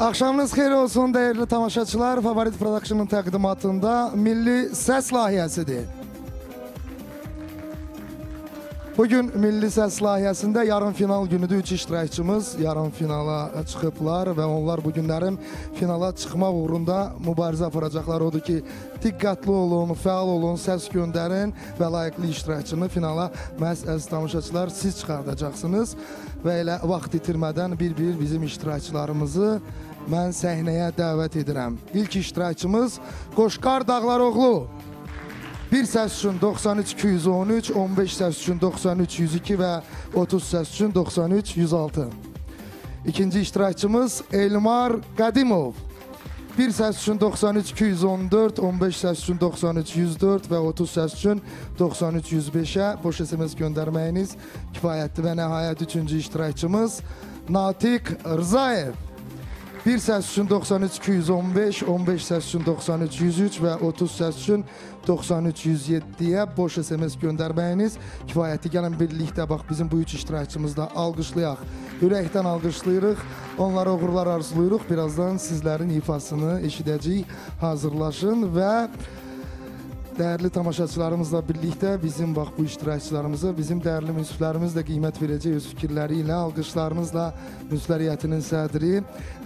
Axşamınız xeyir olsun dəyərli tamaşaçılar. Favorit Production'ın təqdimatında Milli Səs layihəsidir. Bugün Milli Səs layihəsində yarım final günüdür. 3 iştirakçımız yarım finala çıxıblar və onlar bugünlərin finala çıxmaq uğrunda mübarizə aparacaqlar. Odur ki, diqqətli olun, fəal olun, səs göndərin və layiqli iştirakçını finala məhz əziz tamaşaçılar siz çıxardacaqsınız. Və elə vaxt itirmədən bir-bir bizim iştirakçılarımızı mən səhnəyə dəvət edirəm. İlk iştirakçımız Qoşqar Dağlaroğlu. Bir səs üçün 93 213, 15 səs üçün 93 102 və 30 səs üçün 93 106. İkinci iştirakçımız Elmar Qədimov. Bir səs üçün 93 214, 15 səs üçün 93 104 və 30 səs üçün 93 105-ə boş SMS göndərməyiniz kifayətdir. Və nəhayət üçüncü iştirakçımız Natiq Rzayev. Bir səs üçün 93 215, 15 səs üçün 93 103 və 30 səs üçün 93 107-yə boş SMS göndərməyiniz kifayətli. Gəlin birlikdə bax bizim bu üç iştirakçımızı da alqışlayaq. Ürəkdən alqışlayırıq, onlara uğurlar arzulayırıq. Birazdan sizlərin ifasını eşidəcəyik, hazırlaşın və dəyərli tamaşaçılarımızla birlikdə bizim bax bu iştirakçılarımıza bizim dəyərli münsiflərimiz də qiymət verəcək öz fikirləri ilə, alqışlarınızla Münsiflər Heyətinin sədri,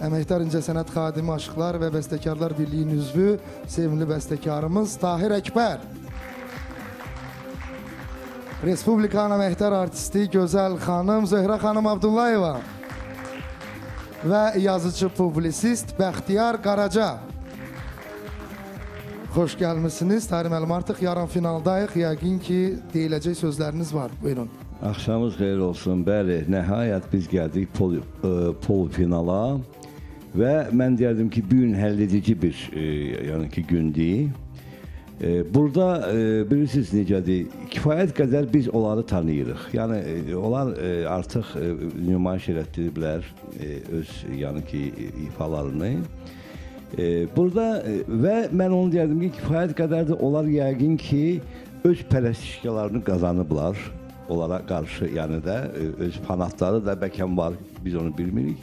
Əməkdar İncəsənət Xadimi Aşıqlar və Bəstəkarlar Birliyinin üzvü, sevimli bəstəkarımız Tahir Əkbər. Respublikanın əməkdar artisti gözəl xanım Zöhrə xanım Abdullayeva və yazıcı publisist Bəxtiyar Qaraca. Xoş gəlmişsiniz. Tahir müəllim, artıq yarım finaldayıq. Yəqin ki, deyiləcək sözləriniz var. Buyurun. Axşamınız xeyir olsun. Bəli, nəhayət biz gəldik polfinala və mən deyərdim ki, bu gün həll edici bir gündür. Burada bilirsiniz necədir, kifayət qədər biz onları tanıyırıq. Yəni, onlar artıq nümayiş elətdiriblər öz ifalarını. Burada və mən onu deyərdim ki, kifayət qədər də onlar yəqin ki, öz pərəstişkalarını qazanıblar. Onlara qarşı, yəni də öz fanatları da bəlkə var, biz onu bilmirik.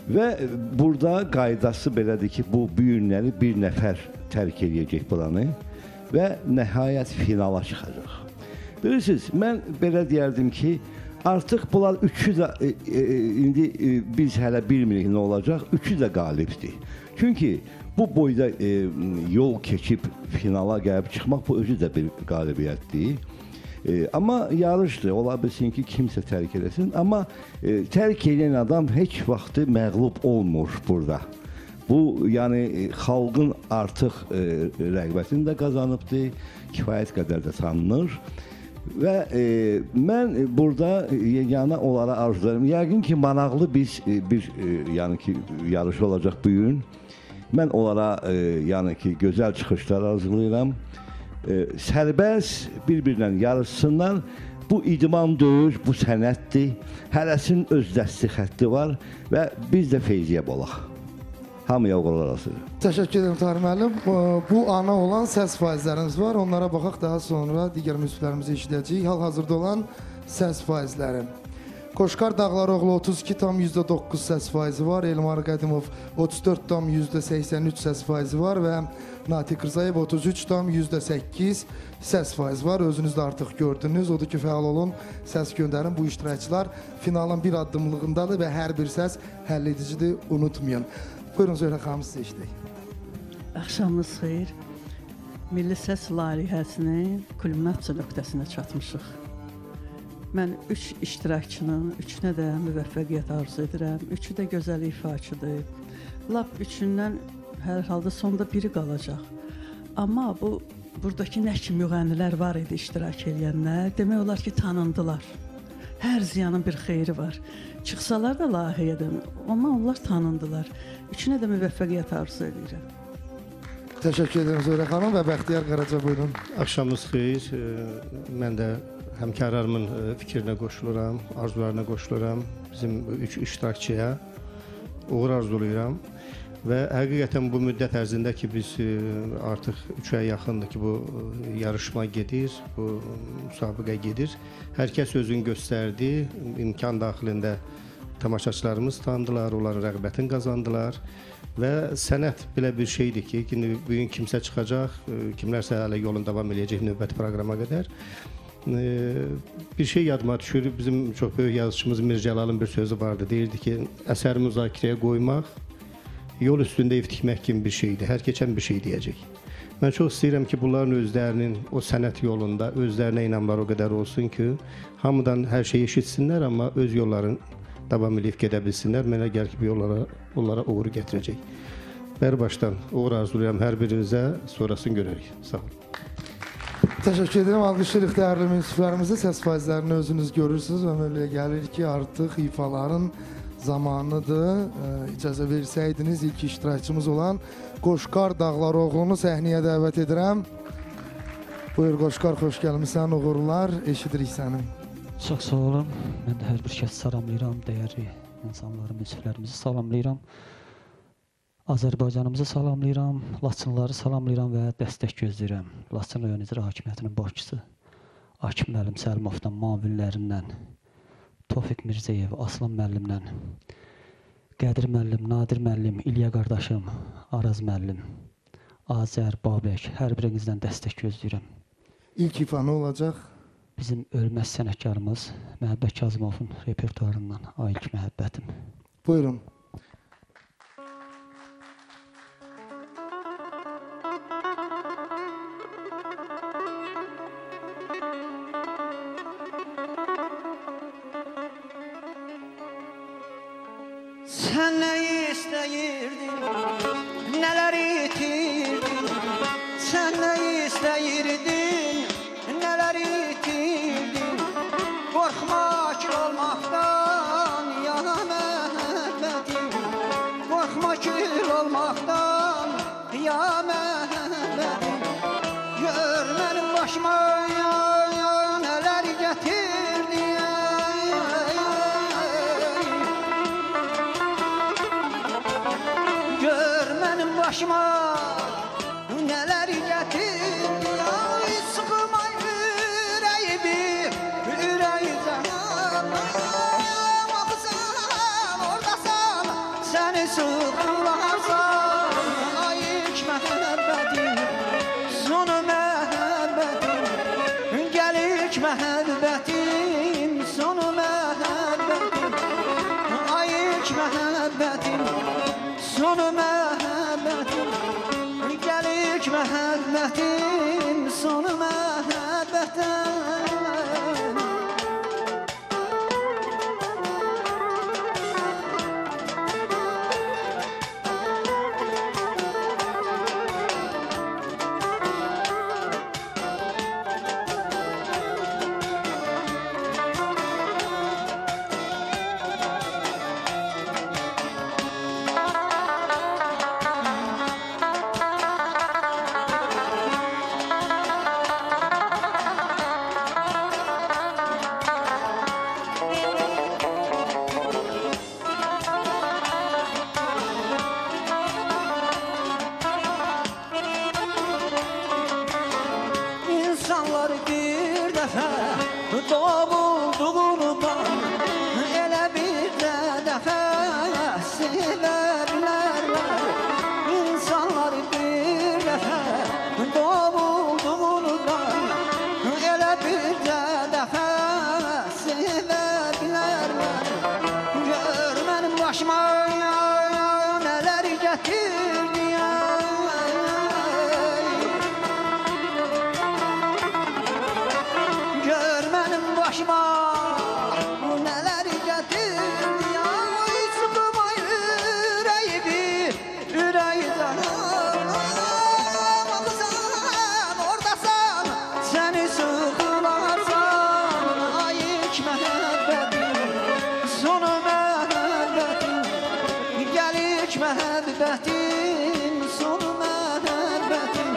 Və burada qaydası belədir ki, bu günləri bir nəfər tərk edəcək buranı və nəhayət finala çıxacaq. Bilirsiniz, mən belə deyərdim ki, artıq bunlar üçü də, indi biz hələ bilmirik nə olacaq, üçü də qalibdir. Çünki bu boyda yol keçib finala gəlib çıxmaq bu özü də bir qalibiyyətdir. Amma yarışdır, ola bilsin ki, kimsə tərk eləsin. Amma tərk edən adam heç vaxtı məğlub olmur burada. Bu, yəni, xalqın artıq rəğbətini də qazanıbdır, kifayət qədər də tanınır. Və mən burada yeganə onlara arzularım. Yəqin ki, maraqlı bir yarış olacaq bu gün. Mən onlara gözəl çıxışlar arzulayıram. Sərbəst bir-birlə yarışsınlar. Bu idman döyüş, bu sənətdir. Hərəsinin öz dəsti xətti var və biz də feyziyyəb olaq. Hamıya uğurlar arzulayır. Təşəkkür edirəm Tahir müəllim. Bu ana olan səs faizlərimiz var. Onlara baxaq, daha sonra digər münsiflərimizi eşidəcəyik. Hal-hazırda olan səs faizləri. Qoşqar Dağlaroğlu 32,9 səs faizi var. Elmar Qədimov 34,83 səs faizi var və Natiq Rzayev 33,8 səs faizi var. Özünüz də artıq gördünüz. Odur ki, fəal olun, səs göndərin. Bu iştirakçılar finalın bir addımlığındadır və hər bir səs həll edicidir, unutmayın. Buyurun Zöhrə xanım, sizə işləyək. Axşamınız xeyir. Milli Səs layihəsinin kulminasiya nöqtəsinə çatmışıq. Mən üç iştirakçının üçünə də müvəffəqiyyət arzu edirəm. Üçü də gözəl ifaçıdır. Lap üçündən hər halda sonda biri qalacaq. Amma buradakı nə ki müğənnilər var idi, iştirak edənlər, demək olar ki, tanındılar. Hər ziyanın bir xeyri var. Çıxsalar da layihədən, amma onlar tanındılar. Üçünə də müvəffəqiyyət arzu edirəm. Təşəkkür edirəm Zöhrə xanım və Bəxtiyar Qaraca, buyurun. Axşamınız xeyir. Mən də həmkarlarımın fikrinə qoşuluram, arzularına qoşuluram. Bizim üç iştirakçıya uğur arzulayıram. Və həqiqətən bu müddət ərzində ki, biz artıq 3 aya yaxındır ki, bu yarışma gedir, bu müsabiqə gedir. Hər kəs özünü göstərdi, imkan daxilində tamaşaçılarımız tanıdılar, onların rəğbətini qazandılar və sənət belə bir şeydir ki, bu gün kimsə çıxacaq, kimlərsə hələ yolun davam edəcək növbəti proqrama qədər. Bir şey yadıma düşür, bizim çox böyük yazıçımız Mir Cəlalın bir sözü vardı, deyirdi ki, əsəri müzakirəyə qoymaq yol üstündə ev tikmək kimi bir şeydir, hər keçən bir şey deyəcək. Mən çox istəyirəm ki, bunların özlərinin o sənət yolunda özlərinə inamları o qədər olsun ki, hamıdan hər şeyi eşitsinlər, amma öz yollarını davam edib gedə bilsinlər. Mənə gəlir ki, bu yollara onlara uğur gətirəcək. Bəri başdan uğur arzulayıram hər birinizə, sonrasını görərik. Sağ olun. Təşəkkür edirəm. Alqışlayırıq dəyərli münsiflərimizi. Səs faizlərini özünüz görürsünüz və mövləyə gəlir ki, artıq ifaların zamanıdır. İcazə versəydiniz, ilk iştirakçımız olan Qoşqar Dağlaroğlunu səhnəyə dəvət edirəm. Buyur Qoşqar, xoş gəlmişsən, uğurlar, eşidirik səni. Çox sağ olun. Mən də hər bir kəs salamlayıram, dəyərli insanları, münsiflərimizi salamlayıram. Azərbaycanımızı salamlayıram, Laçınları salamlayıram və dəstək gözləyirəm. Laçın rayon icra hakimiyyətinin başçısı Akif müəllim Səlimovdan, müavinlərindən, Tofiq Mirzəyev, Aslan müəllimdən, Qədir müəllim, Nadir müəllim, İlya qardaşım, Araz müəllim, Azər, Babək, hər birinizdən dəstək gözləyirəm. İlk ifa nə olacaq? Bizim ölməz sənətkarımız Məhəbbət Kazımovun repertuarından Ay ilk məhəbbətim. Buyurun. Sən nə istəyirdin, nələr itirdin, sən nə istəyirdin, nələr itirdin, qorxma kül olmaqdan, yana məhəbbətim, qorxma kül olmaqdan, ya məhəbbətim, gör mənim başıma nələr gətirdi. Başıma nələr gətirdi, ay sıxıma ürəyimi, ürəyimdən baxsan, oradasan, səni sıxılarsan, ay ilk məhəbbətim, sonu məhəbbətim, gəl ilk məhəbbətim, sonu məhəbbətim, ay ilk məhəbbətim, sonu məhəbbətim, gəl ilk məhəbbətim, sonu məhəbbətim. İnsanlar bir dəfə doğulduğundan elə bir dəfə sevərlər. İnsanlar bir dəfə doğulduğundan elə bir dəfə sevərlər. Gör mənim başıma nələr gətirdi. Başıma nələr gətirdi, ay sıxıma ürəyimi, ürəyimdən baxsan, oradasan, səni sıxılarsan, ay ilk məhəbbətim, sonu məhəbbətim, gəl ilk məhəbbətim, sonu məhəbbətim,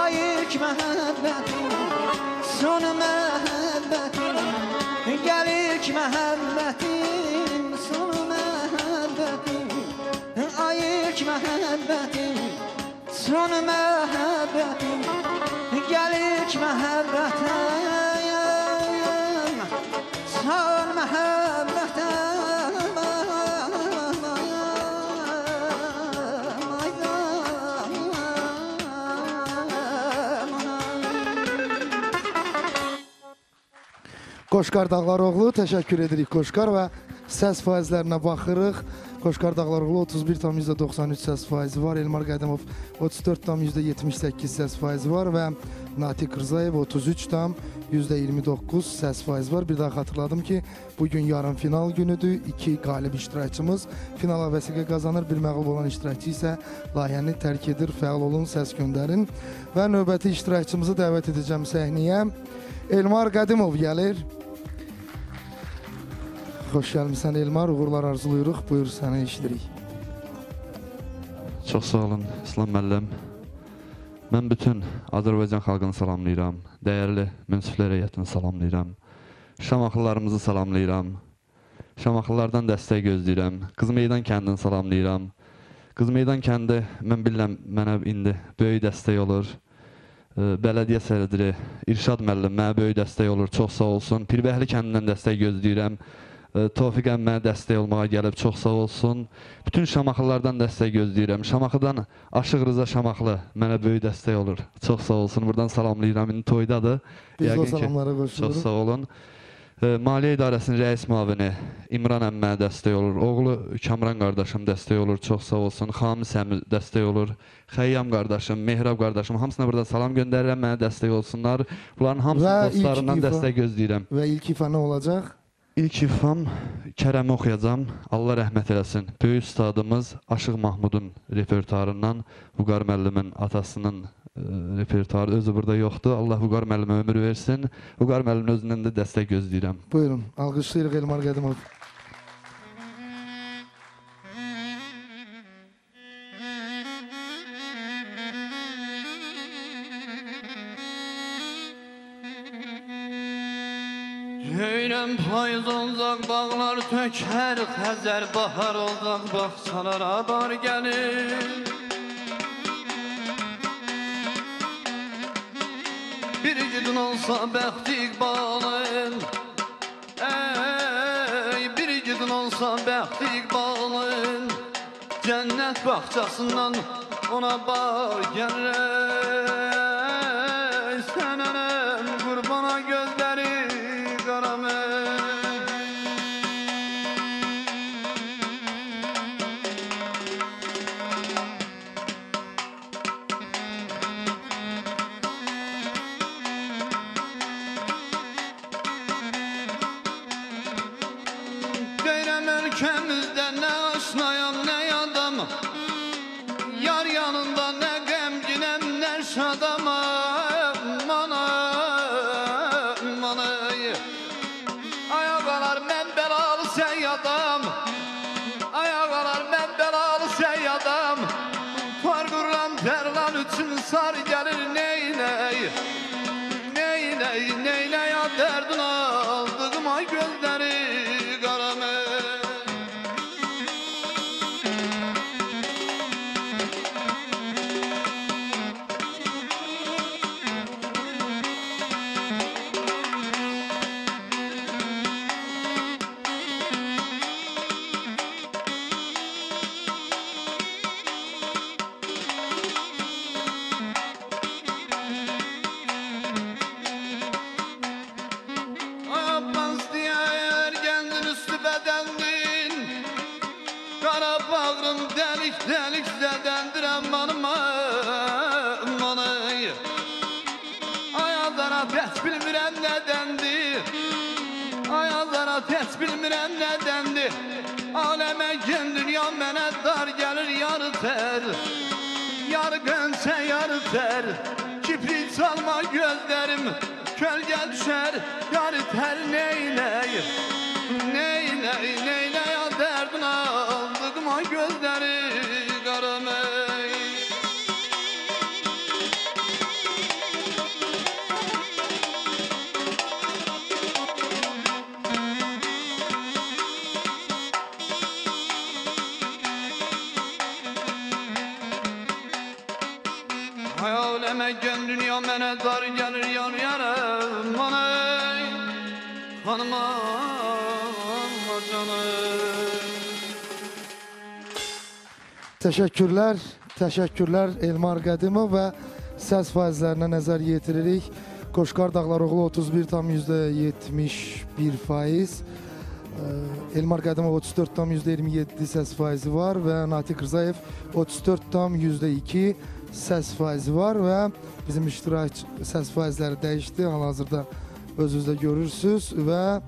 ay ilk məhəbbətim, sonu məhəbbətim, gəl ilk məhəbbətim, sonu məhəbbətim, ay ilk məhəbbətim, sonu məhəbbətim, gəl ilk məhəbbətim, son məhəbbətim. Qoşqar Dağlaroğlu, təşəkkür edirik Qoşqar və səs faizlərinə baxırıq. Qoşqar Dağlaroğlu 31,93 səs faizi var, Elmar Qədimov 34,78 səs faizi var və Natiq Rzayev 33,29 səs faizi var. Bir daha xatırladım ki, bugün yarım final günüdür. 2 qalib iştirakçımız finala vəsiqə qazanır. Bir məğlub olan iştirakçı isə layihəni tərk edir. Fəal olun, səs göndərin. Və növbəti iştirakçımızı dəvət edəcəm səhnəyə. Elmar Qədimov gəlir. Xoş gəlmişsən Elmar, uğurlar arzuluyuruq. Buyur, səni eşidirik. Çox sağ olun, İslam müəllim. Mən bütün Azərbaycan xalqını salamlayıram. Dəyərli münsiflər heyətini salamlayıram. Şamaxlılarımızı salamlayıram. Şamaxlılardan dəstək gözləyirəm. Qızmeydan kəndini salamlayıram. Qızmeydan kəndi, mən bilirəm, mənə indi böyük dəstək olur. Bələdiyyə sədri İrşad müəllim mənə böyük dəstək olur, çox sağ olsun. Pirbəhli kəndindən dəstək gözləyirəm. Tofiq əmmə dəstək olmağa gəlib, çox sağ olsun. Bütün Şamaxlılardan dəstək gözləyirəm. Şamaxıdan Aşıq Rıza Şamaxlı mənə böyük dəstək olur. Çox sağ olsun. Buradan salamlayıram. İndi toydadır. Biz o salamlara qoşuluruq. Çox sağ olun. Maliyyə İdarəsinin rəis müavini İmran əmmə dəstək olur. Oğlu Kamran qardaşım dəstək olur. Çox sağ olsun. Xamis əmi dəstək olur. Xəyyam qardaşım, Mehrab qardaşım. Hamısına burada salam göndərirəm. Mənə dəstək olsunlar. Bunların hamısının dostlarından dəstək gözləyirəm. Və ilk ifa nə olacaq? İlk ifam Kərəmi oxuyacam. Allah rəhmət eləsin. Böyük ustadımız Aşıq Mahmudun repertuarından Vüqar müəllimin atasının repertuarı özü burada yoxdur. Allah Vüqar müəllimə ömür versin. Vüqar müəllimin özündən də dəstək gözləyirəm. Buyurun, alqışlayırıq Elmar Qədimov. Höyrəm payız olacaq, bağlar tökər, Xəzər bahar olacaq, baxçalara dar gəlir. Bir gidin olsa bəxti iqbalın, bir gidin olsa bəxti iqbalın, Cənnət baxçasından ona bar gəlir. Sənənəm qurbana gözləri ölkəmizdə nə aşnayam, nə yadam, yar yanında nə qəmginəm, nə şadam. Ayaqalar mən bəlalı səyyadam, ayaqalar mən bəlalı səyyadam, Par qururam tərlan üçün sar gəlir, neynəy, neynəy, neynəy, dərdin aldığıma gözləri qaramə. Delik zədəndirəm manıma, manı. Ayazlara tez bilmirəm nədəndir, ayazlara tez bilmirəm nədəndir. Aləmə gen dünya mənə dar gəlir, yarı tər, yarı qönsə, yarı tər. Kipri çalma gözlərim, kölgə düşər, yarı tər. Neynəy, neynəy, neynəy, dərdin aldığıma gözləri qaramay. Hayaləmə gön dünya mənə dar gəlir, yar yarım, manay, hanıma, canım. Təşəkkürlər Elmar Qədimov və səs faizlərinə nəzər yetiririk. Qoşqar Dağlaroğlu 31,71%. Elmar Qədimov 34,27 səs faizi var və Natiq Rzayev 34,2 səs faizi var və bizim iştirak səs faizləri dəyişdi. Hal-hazırda özünüzdə görürsünüz və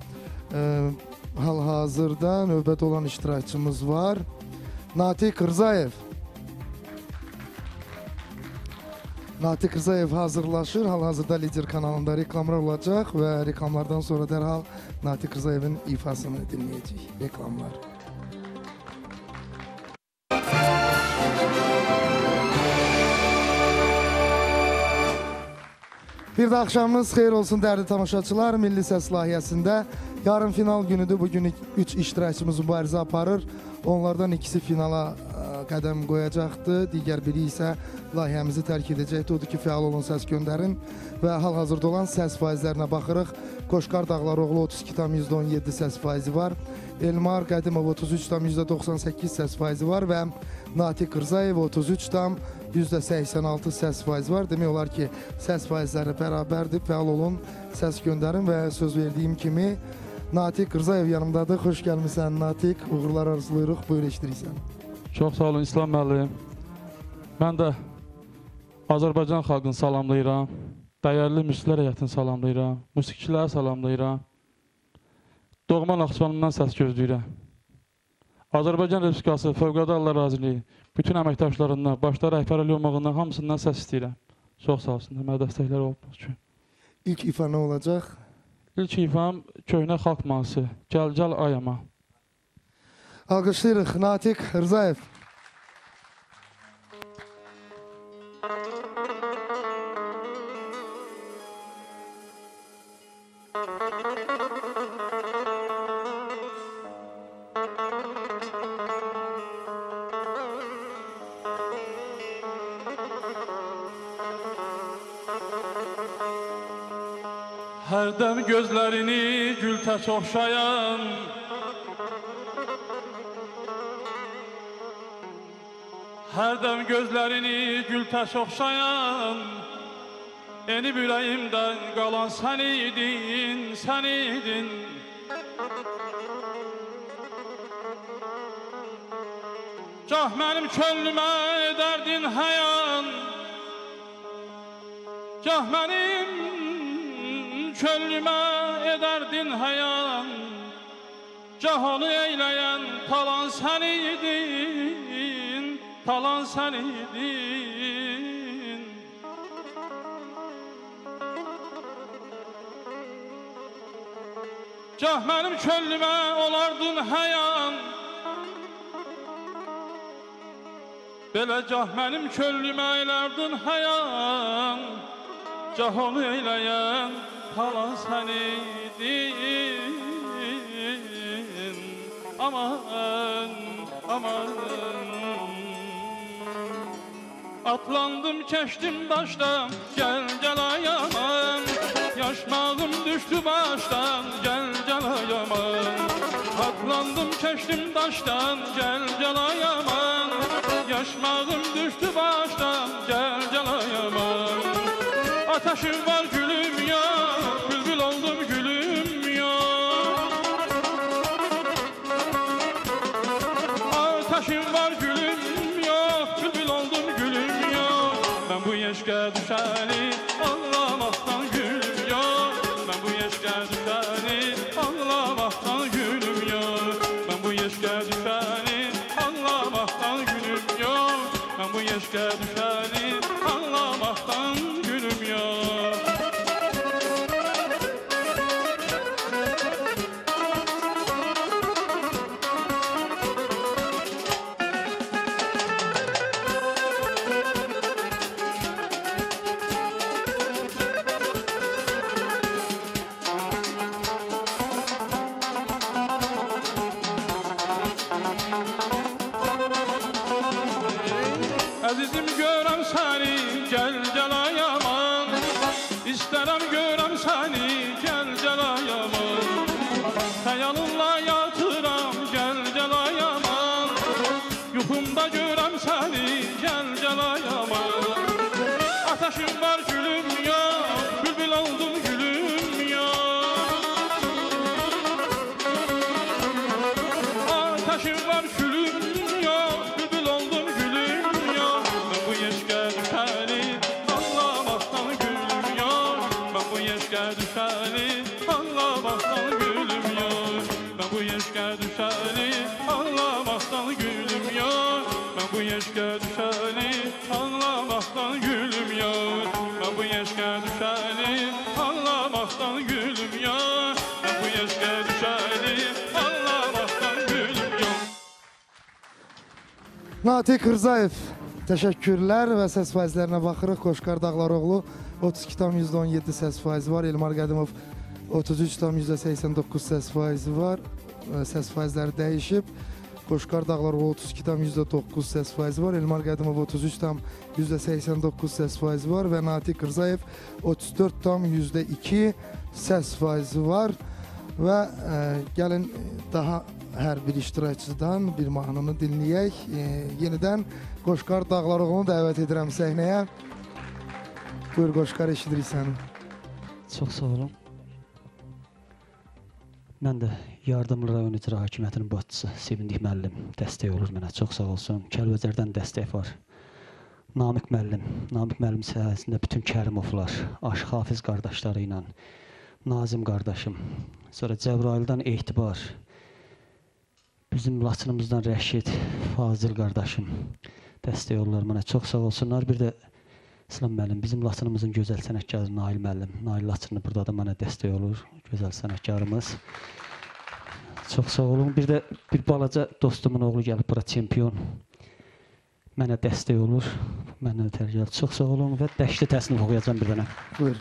hal-hazırda növbədə olan iştirakçımız var. Natiq Rzayev. Natiq Rzayev hazırlaşır. Hal-hazırda Lider kanalında reklamlar olacaq və reklamlardan sonra dərhal Natiq Rzayevin ifasını dinləyəcək. Reklamlar. Bir də axşamınız xeyir olsun dərdi tamaşaçılar. Milli Səs layihəsində yarım final günüdür. Bugün 3 iştirakçımız mübarizə aparır. Onlardan ikisi finala qədəm qoyacaqdır. Digər biri isə layihəmizi tərk edəcəkdir. Odur ki, fəal olun, səs göndərin və hal-hazırda olan səs faizlərinə baxırıq. Qoşqar Dağlaroğlu 32,17 səs faizi var. Elmar Qədimov 33,98 səs faizi var və Natiq Rzayev 33,86 səs faizi var. Demək olar ki, səs faizləri bərabərdir. Fəal olun, səs göndərin və söz verdiyim kimi Natiq Rzayev yanımdadır. Xoş gəlmişsən Natiq. Uğurlar arzulayırıq. Buyur, eşidiriksən. Çox sağ olun İslam müəllim. Mən də Azərbaycan xalqını salamlayıram. Dəyərli müsilər heyətini salamlayıram. Musiqiçiləri salamlayıram. Doğma Naxçıvanımdan səs gözləyirəm. Azərbaycan Respublikası Fövqəladə Hallar Nazirliyi bütün əməkdaşlarından, başda rəhbərlik olmağından hamısından səs istəyirəm. Çox sağ olsunlar, mənə dəstəklər olmaq üçün. İlk ifa nə olacaq? İlk ifam köhnə xalq mahnısı, Gəl ayama. Alqışlayırıq Natiq Rzayev. Hərdəm gözlərini gül tək oxşayan, hərdəm gözlərini gül tək oxşayan, enib ürəyimdən qalan sən idin, sən idin. Gah mənim könlümə edərdin həyan, gah mənim könlümə edərdin həyan, gah onu eyləyən talan sən idin, talan sən idin. Gah mənim könlümə olardın həyan, belə gah mənim könlümə eylərdin həyan, gah onu eyləyən talan sən idin. Aman, aman. Atlandım, keçdim daşdan, gəl ayaman. Yaşmağım düşdü başdan, gəl ayaman. Atlandım, keçdim daşdan, gəl ayaman. Yaşmağım düşdü başdan, gəl ayaman. Ateşim var gülüm yok, bülbül oldum gülüm yok. Ateşim var gülüm yok, bülbül oldum gülüm yok. Ben bu yeşke düşəni anlamaktan gülüm yok. Ben bu yeşke düşəni anlamaktan gülüm yok. Ben bu yeşke düşəni anlamaktan gülüm yok. Ben bu yeşke düşəni anlamaktan gülüm yok. Əzizim görəm səni, gəl ayaman. İstərəm görəm səni, gəl ayaman. Xəyalınla yatıram, gəl ayaman. Yuxumda görəm səni, gəl ayaman. Ateşim var gülüm yok, bülbül oldum gülüm yok. Ateşim var gülüm yok, bülbül oldum gülüm yok. Ben bu yaşka düşəni anlamaktan gülüm yok. Ben bu yaşka düşəni anlamaktan gülüm yok. Ben bu yaşka düşəni anlamaktan gülüm yok. Ben bu yaşka düşəni anlamaktan gülüm yok. Ben bu yaşka düşəni anlamaktan gülüm yok. Ben bu yaşka düşəni anlamaktan gülüm yok. Natiq Rzayev, təşəkkürlər və səs faizlərinə baxırıq. Qoşqar Dağlaroğlu 32,17 səs faizi var. Elmar Qədimov 33,89 səs faizi var. Səs faizləri dəyişib. Qoşqar Dağlaroğlu 32,9 səs faizi var. Elmar Qədimov 33,89 səs faizi var və Natiq Rzayev 34,2 səs faizi var. Və gəlin daha hər bir iştirakçıdan bir mahnını dinləyək. Yenidən Qoşqar Dağlaroğlu'nu dəvət edirəm səhnəyə. Buyur Qoşqar, eşidirik səni. Çox sağ olun. Mən də Yardımlı rayon icra hakimiyyətinin başçısı Sevindik müəllim dəstək olur mənə. Çox sağ olsun. Kəlbəcərdən dəstək var. Namiq müəllim sayəsində bütün Kərimovlar, Aşıq Hafiz qardaşları ilə, Nazim qardaşım, sonra Cəbrayıldan Etibar, bizim Laçınımızdan Rəşid, Fazil qardaşım dəstək olurlar mənə. Çox sağ olsunlar. Bir də İslam müəllim, bizim Laçınımızın gözəl sənətkarı Nail müəllim. Nail Laçınlı burada da mənə dəstək olur, gözəl sənətkarımız. Çox sağ olun. Bir də bir balaca dostumun oğlu gəlib bura, çempion. Mənə dəstək olur, mənə ötər gəldi. Çox sağ olun və Dəşli təsnif oxuyacağım bir dənə. Buyur.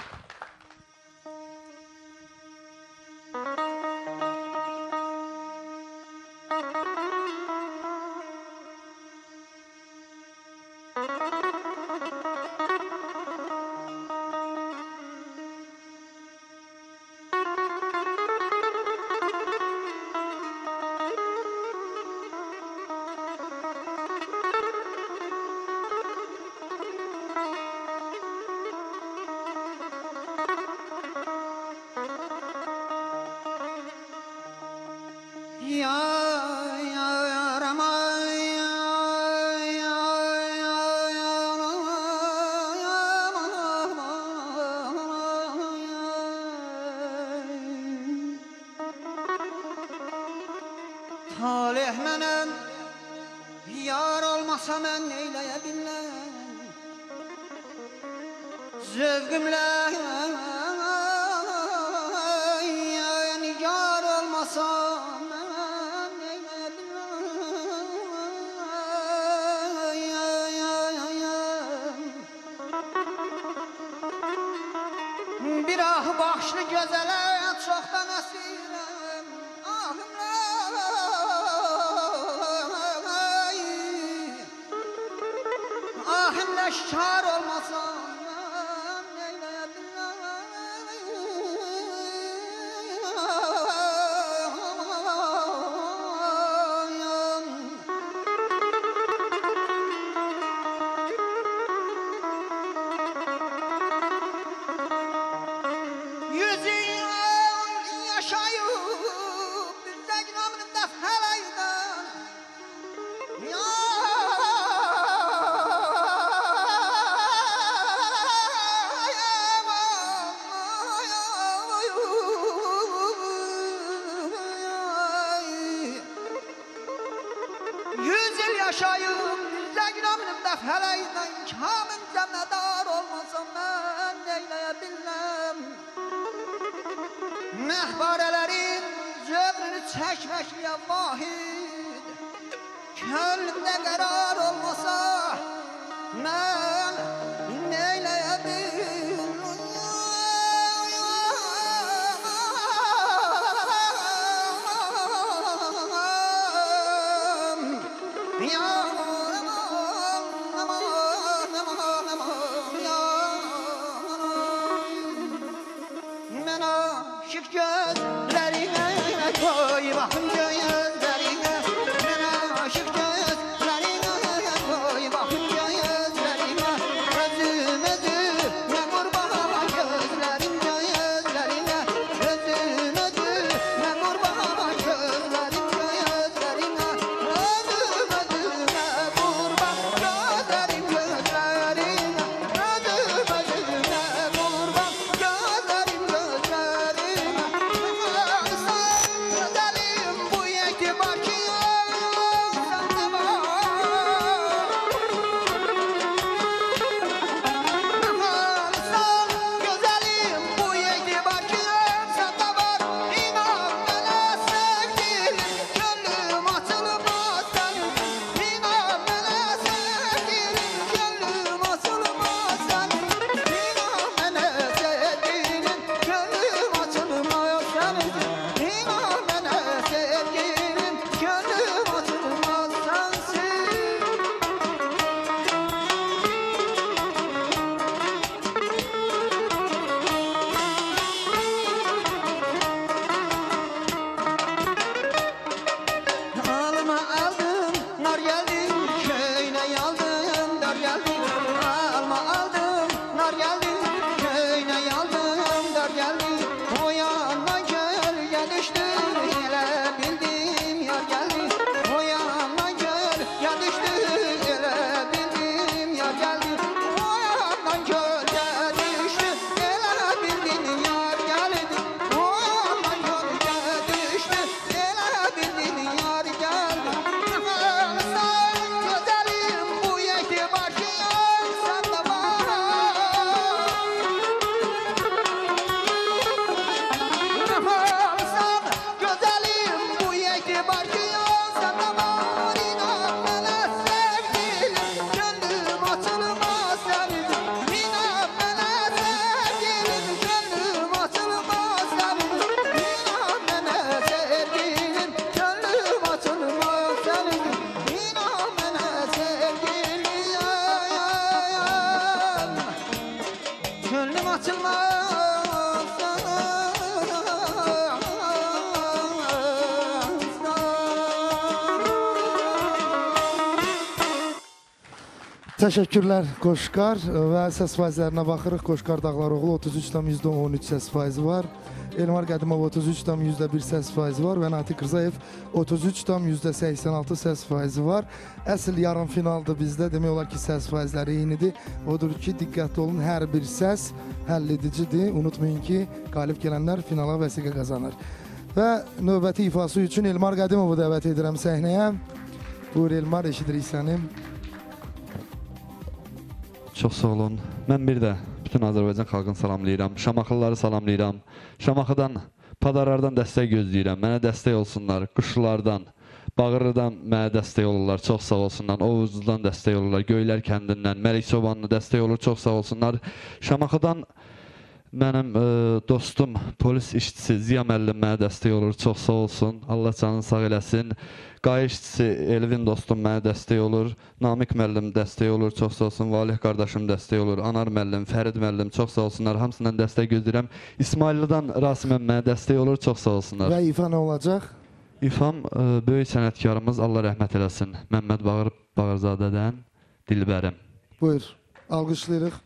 Talih mənim, yar olmasa mən neyləyə bilməm. Zövqümlə yar olmasa mən neyləyə bilməm. Bir ah baxışlı gözələ çoxdan əsirəm. Ahimlə şikar olmasam mən neyləyə bilməm. Yüzün yaşayıb bizdə günahımda fəlaydan. Yaşayım, zəgnamınımda fələydən kamın cəmnədar olmasam mən neyləyə bilməm. Məhbarələrin zövrünü çəkməkliyə vahid, könlümdə qərar olmasa mən neyləyə bilməm. Mən aşıq gözlərinə koy baxım gözlərinə. Mən aşıq gözlərinə koy baxım gözlərinə. Özüm açılmaz. Təşəkkürlər Qoşqar və səs faizlərinə baxırıq. Qoşqar Dağlaroğlu 33,13 səs faizi var. Elmar Qədimov 33,1 səs faizi var və Natiq Rzayev 33,86 səs faizi var. Əsl yarım finalda bizdə demək olar ki, səs faizləri eynidir. Odur ki, diqqətli olun, hər bir səs həll edicidir. Unutmayın ki, qalib gələnlər finala vəsiqə qazanır. Və növbəti ifası üçün Elmar Qədimovu dəvət edirəm səhnəyə. Buyur Elmar, eşidirik səni. Çox sağ olun. Mən bir də bütün Azərbaycan xalqını salamlayıram. Şamaxılıları salamlayıram. Şamaxıdan, Padarlardan dəstək gözləyirəm. Mənə dəstək olsunlar. Quşlardan, Bağırlıdan mənə dəstək olurlar. Çox sağ olsunlar. Oğuzludan dəstək olurlar. Göylər kəndindən, Məlik Çobanlı dəstək olur. Çox sağ olsunlar. Şamaxıdan mənim dostum, polis işçisi Ziya müəllim mənə dəstək olur. Çox sağ olsun. Allah canını sağ eləsin. Qayı işçisi Elvin dostum mənə dəstək olur. Namiq müəllim dəstək olur. Çox sağ olsun. Valih qardaşım dəstək olur. Anar müəllim, Fərid müəllim çox sağ olsunlar. Hamısından dəstək gözləyirəm. İsmaillidən Rasimən mənə dəstək olur. Çox sağ olsunlar. Və ifa nə olacaq? İfam böyük sənətkarımız Allah rəhmət eləsin. Məmməd Bağırzadədən Dilbərim. Buyur. Alqışlayırıq.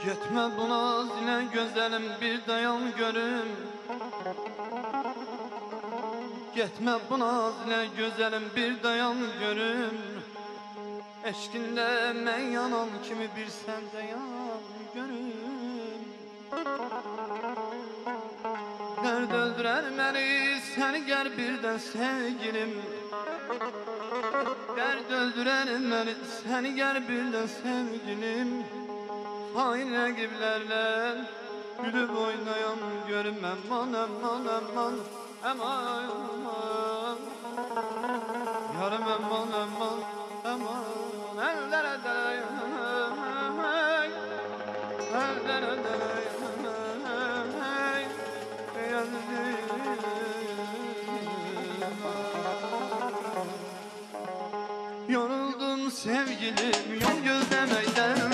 Gitme buna zile gözlerim bir dayan görüm. Gitme buna zile gözlerim bir dayan görüm. Eşkinde mən yanan kimi bir sen dayan görüm. Derd öldürer beni seni gel birden sevgilim. Derd öldürer beni seni gel birden sevgilim. Hain rəqiblərlə gülüb oynayan görməm. Aman, aman, aman, aman, aman. Yarım aman, aman, aman. Əllərə dələyəm, əllərə dələyəm. Yoruldum sevgilim, yol gözleməkdən.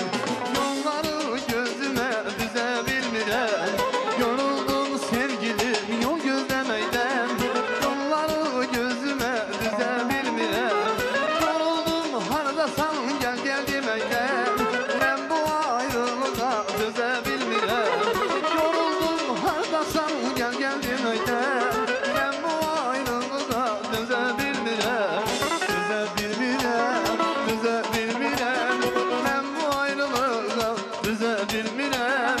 Yoruldum sevgilim yol gözlemeyden. Yolları gözüme düze bilmirem. Yoruldum hardasan gel gel demekten. Ben bu ayrılığa düze bilmirem. Yoruldum hardasan gel gel demekten. Ben bu ayrılığa düze bilmirem. Düze bilmirem, düze bilmirem. Ben bu ayrılığa düze bilmirem.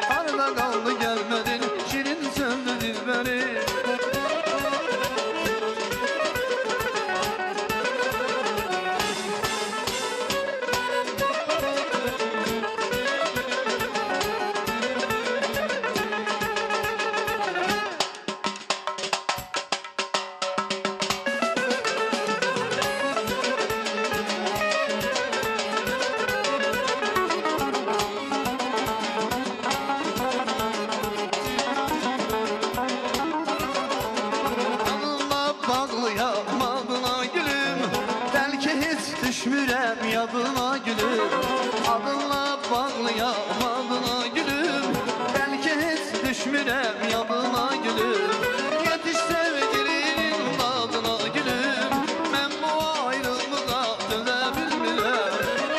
Arada kaldı gelmedin şirin söndü dilberim. Düşmürəm yadına gülüm. Adınla bağlıyam adına gülüm. Bəlkə heç düşmürəm yadına gülüm. Yetiş sevgilinin adına gülüm. Mən bu ayrılığa dözə bilmirəm.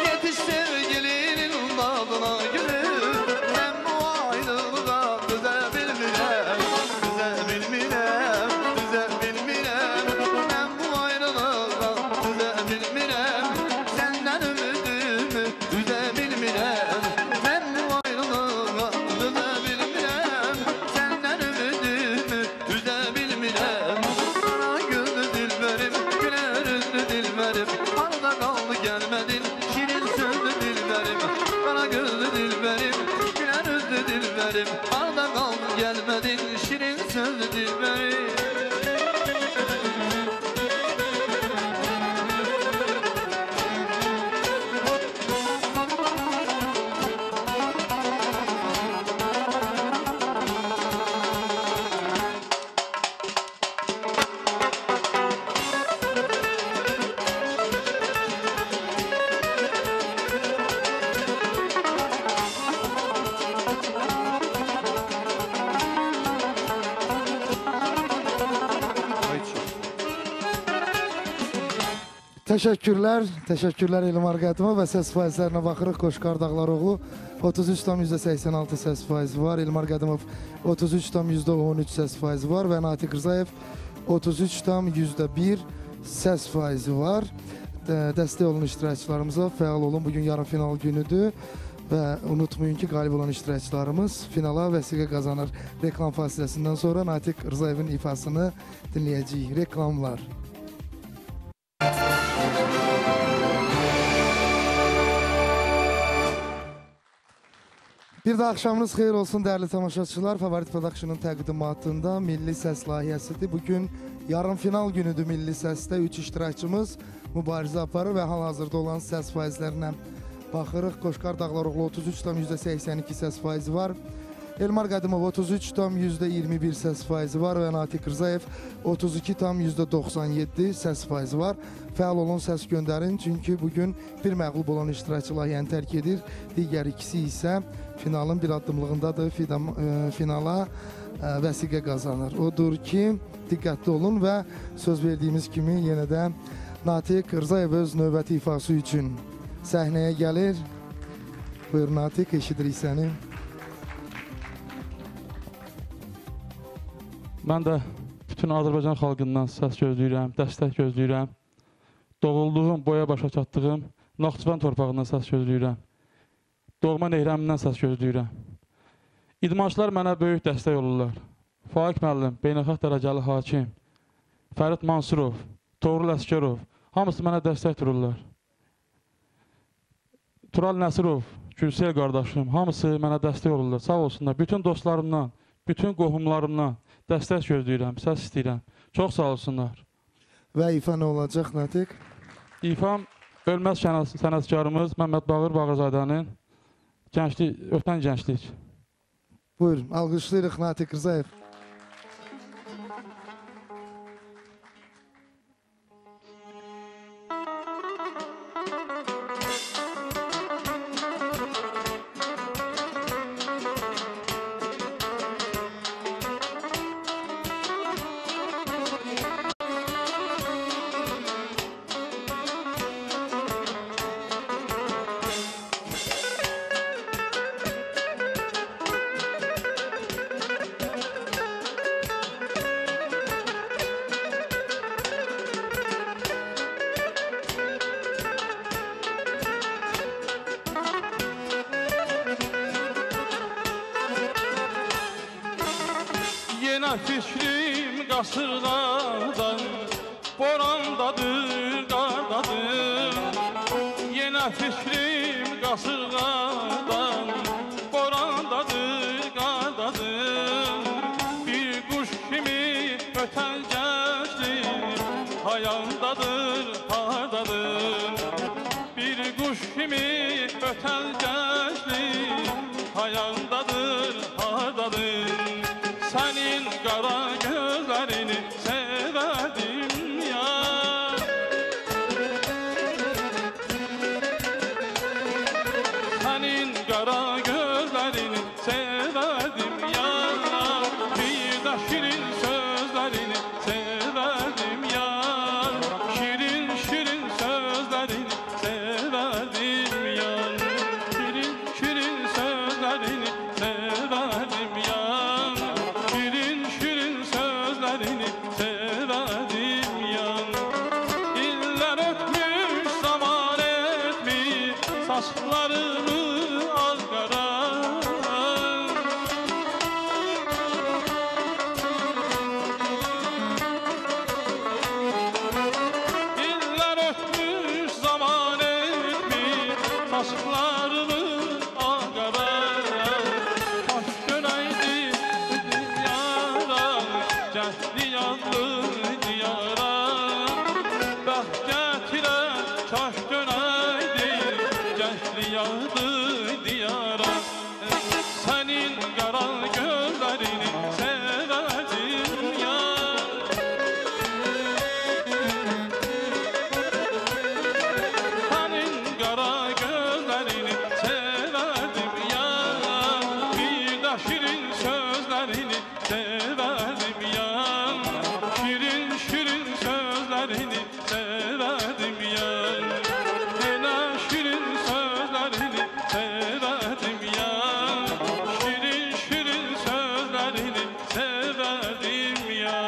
Yetiş sevgilinin adına gülüm. Mən bu ayrılığa dözə bilmirəm. Dözə bilmirəm, dözə bilmirəm. Mən bu ayrılığa dözə bilmirəm. Senden ümidimi üze bilmirəm. Ben bu ayrılığa döne bilmirəm. dilberim Harda kaldın gelmedin şirin sözlü dilberim Təşəkkürlər Elmar Qədimov və səs faizlərinə baxırıq. Qoşqar Dağlaroğlu 33,86 səs faizi var. Elmar Qədimov 33,13 səs faizi var və Natiq Rzayev 33,1 səs faizi var. Dəstək olun iştirakçılarımıza, fəal olun. Bugün yarım final günüdür və unutmayın ki, qalib olan iştirakçılarımız finala vəsiqə qazanır. Reklam fasiləsindən sonra Natiq Rzayevin ifasını dinləyəcəyik. Reklamlar. Bir də axşamınız xeyir olsun, dəyərli tamaşaçılar. Favorit Production'un təqdimatında Milli Səs layihəsidir. Bugün yarım final günüdür Milli Səsdə. 3 iştirakçımız mübarizə aparır və hal-hazırda olan səs faizlərinə baxırıq. Qoşqar Dağlaroğlu 33,82 səs faizi var. Elmar Qədimov 33,21 səs faizi var və Natiq Rzayev 32,97 səs faizi var. Fəal olun, səs göndərin, çünki bugün bir məğlub olan iştirakçı layihəni tərk edir. Digər ikisi isə finalın bir addımlığındadır, finala vəsiqə qazanır. Odur ki, diqqətli olun və söz verdiyimiz kimi yenə də Natiq Rzayev öz növbəti ifası üçün səhnəyə gəlir. Buyur Natiq, eşidirik səni. Mən də bütün Azərbaycan xalqından səs gözləyirəm, dəstək gözləyirəm. Doğulduğum, boya başa çatdığım Naxçıvan torpağından səs gözləyirəm. Doğma nehrəmimdən səs gözləyirəm. İdmançılar mənə böyük dəstək olurlar. Faiq müəllim, beynəlxalq dərəcəli hakim, Fərid Mansurov, Toğrul Əsgərov, hamısı mənə dəstək dururlar. Tural Nəsirov, Gülsel qardaşım, hamısı mənə dəstək olurlar. Sağ olsunlar. Bütün dostlarımdan, bütün qohumlarımdan dəstək gözləyirəm, səs istəyirəm. Çox sağ olsunlar. Və ifa nə olacaq, Natiq? İfam ölməz sənətkarımız Məmməd Bağır Bağırzadənin ötən gənclik. Buyurun, alqışlayırıq Natiq Rzayev. Fikrim qasırğadan, borandadır, qardadır. Yenə fikrim qasırğadan, borandadır, qardadır. Bir quş kimi ötən gənclik, hayaldadır, hardadır. Bir quş kimi ötən gənclik, hayaldadır, hardadır. Sənin qara gözlərini sevədim ya. Sənin qara gözlərini sevədim ya. Bir də şirin sözlərini sevədim ya. Şirin şirin sözlərini sevədim ya. Şirin şirin sözlərini sevədim ya. Saçlarımı ağara. İllər ötmüş zaman etmiş saçlarımı ağara. Taş yadlı diyara. Senin kara gözlerini severdim ya. Senin kara gözlerini severdim ya. Bir de şirin sözlerini severdim ya. Şirin şirin sözlerini severdim ya. Hele şirin sözlerini severdim ya. Şirin şirin sözlerini severdim ya.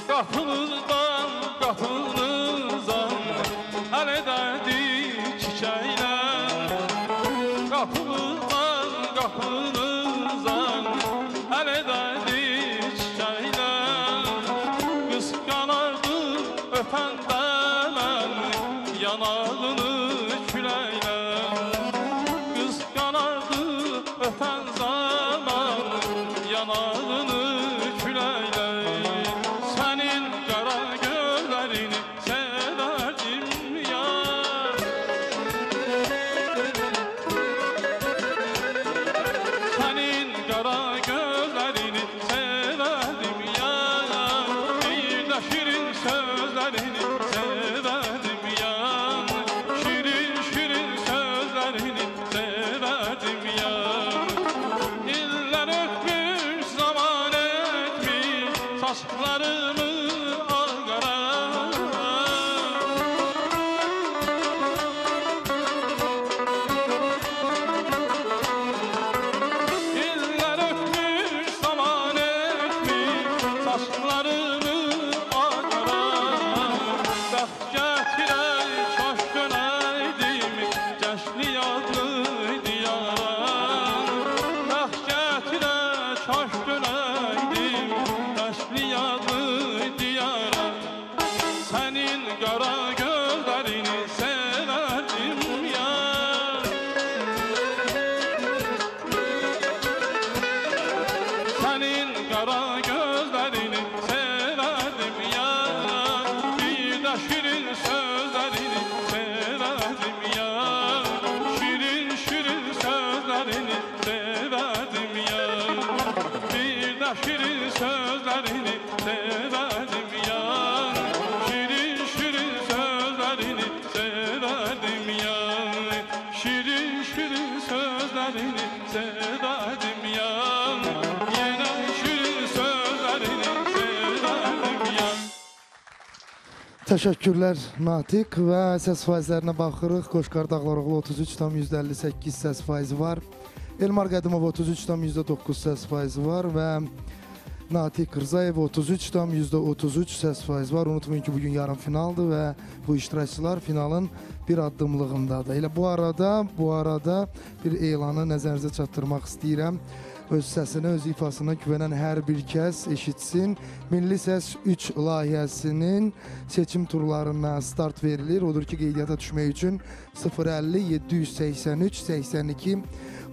Kapıdan kapınıza el ederdi çiçekler. Kapıdan kapınıza el ederdi çiçekler. Kıskanardı öpen beler yanağını küleyler. Kıskanardı öpen zaman yanağını küleyler. Senin kara gözlerini severdim ya. Senin kara gözlerini severdim ya. Bir de şirin sözlerini severdim ya. Şirin şirin sözlerini severdim ya. İller öpmüş zaman etmiş saçlarımı ağara. İller öpmüş zaman etmiş saçlarımı ağara. Bəxt gətirər kaş dönəydim gəşli yadlı diyara. Bəxt gətirər kaş dönəydim gəşli yadlı diyara. Senin kara gözlerini severdim ya. Senin kara gözlerini severdim ya. Bir de şirin sözlerini severdim ya. Şirin şirin sözlerini severdim ya. Bir de şirin sözlerini severdim ya. Şirin şirin sözlerini severdim ya. Şirin şirin sözlerini severdim ya. Yine şirin sözlerini severdim ya. Təşəkkürlər Natiq və səs faizlərinə baxırıq. Qoşqar Dağlaroğlu 33,58 səs faizi var. Elmar Qədimov 33,9 səs faizi var və Natiq Rzayev 33,33 səs faizi var. Unutmayın ki, bugün yarım finaldır və bu iştirakçılar finalın bir addımlığındadır. Elə bu arada bir elanı nəzərinizə çatdırmaq istəyirəm. Öz səsini, öz ifasına güvənən hər bir kəs eşitsin. Milli Səs 3 layihəsinin seçim turlarına start verilir. Odur ki, qeydiyyata düşmək üçün 050 783 82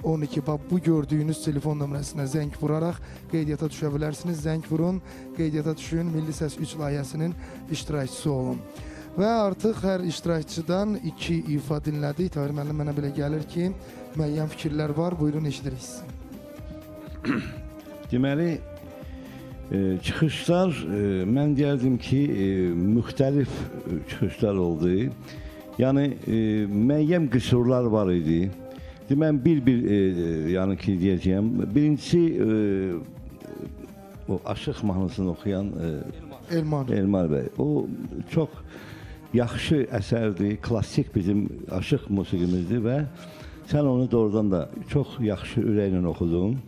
12 bu gördüyünüz telefon nömrəsinə zəng vuraraq qeydiyyata düşə bilərsiniz. Zəng vurun, qeydiyyata düşün, Milli Səs 3 layihəsinin iştirakçısı olun. Və artıq hər iştirakçıdan 2 ifa dinlədik. Tahir müəllim, mənə belə gəlir ki, müəyyən fikirlər var. Buyurun, eşidirik sizi. Deməli, çıxışlar, mən deyərdim ki, müxtəlif çıxışlar oldu. Yəni, müəyyən qüsurlar var idi. Mən bir yəni ki, deyəcəyəm. Birincisi, o Aşıq mahnısını oxuyan Elmar bəy. O çox yaxşı əsərdir, klassik bizim Aşıq musiqimizdir və sən onu doğrudan da çox yaxşı ürəklə oxudun.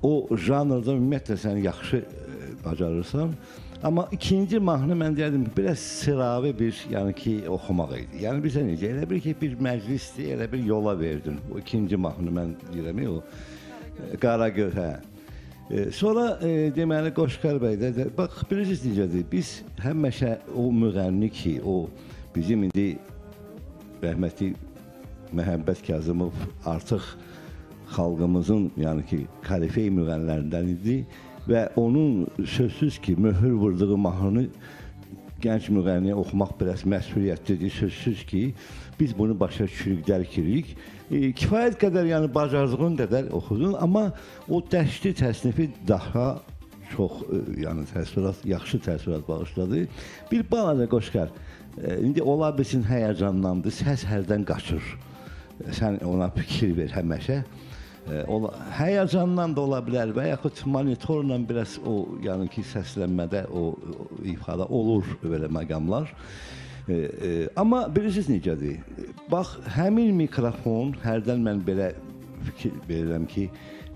O janrda ümumiyyətlə sən yaxşı bacarırsan. Amma ikinci mahnı mən deyərdim ki, biraz sıravi bir, yəni ki, oxumaq idi. Yəni bizə necə, elə bir ki, bir məclisdir, elə bir yola verdin. O ikinci mahnı mən deyirəm, o Qaragöz, hə. Sonra deməli Qoşqar bəy də bax bilirsiniz necədir? Biz həmişə o müğənni ki, o bizim indi rəhmətli Məhəmməd Kazımov artıq xalqımızın, yəni ki, kalifey müğənnilərindən idi və onun sözsüz ki, möhür vurduğu mahnını gənc müğənniyə oxumaq biraz məsuliyyətlidir, sözsüz ki, biz bunu başa düşürük, dərk edirik. Kifayət qədər, yəni bacardığın qədər oxudun, amma o dəşli təsnifi daha çox, yəni təəssürat, yaxşı təəssürat bağışladı. Bir balaca Qoşqar, indi ola bilsin həyəcanlandı, səs hərdən qaçır. Sən ona fikir ver həməşə. Həyəcandan da ola bilər və yaxud monitorla biraz o, yəni ki, səslənmədə, o ifada olur belə məqamlar. Amma bilirsiniz necədir? Bax, həmin mikrofon, hərdən mən belə fikir verirəm ki,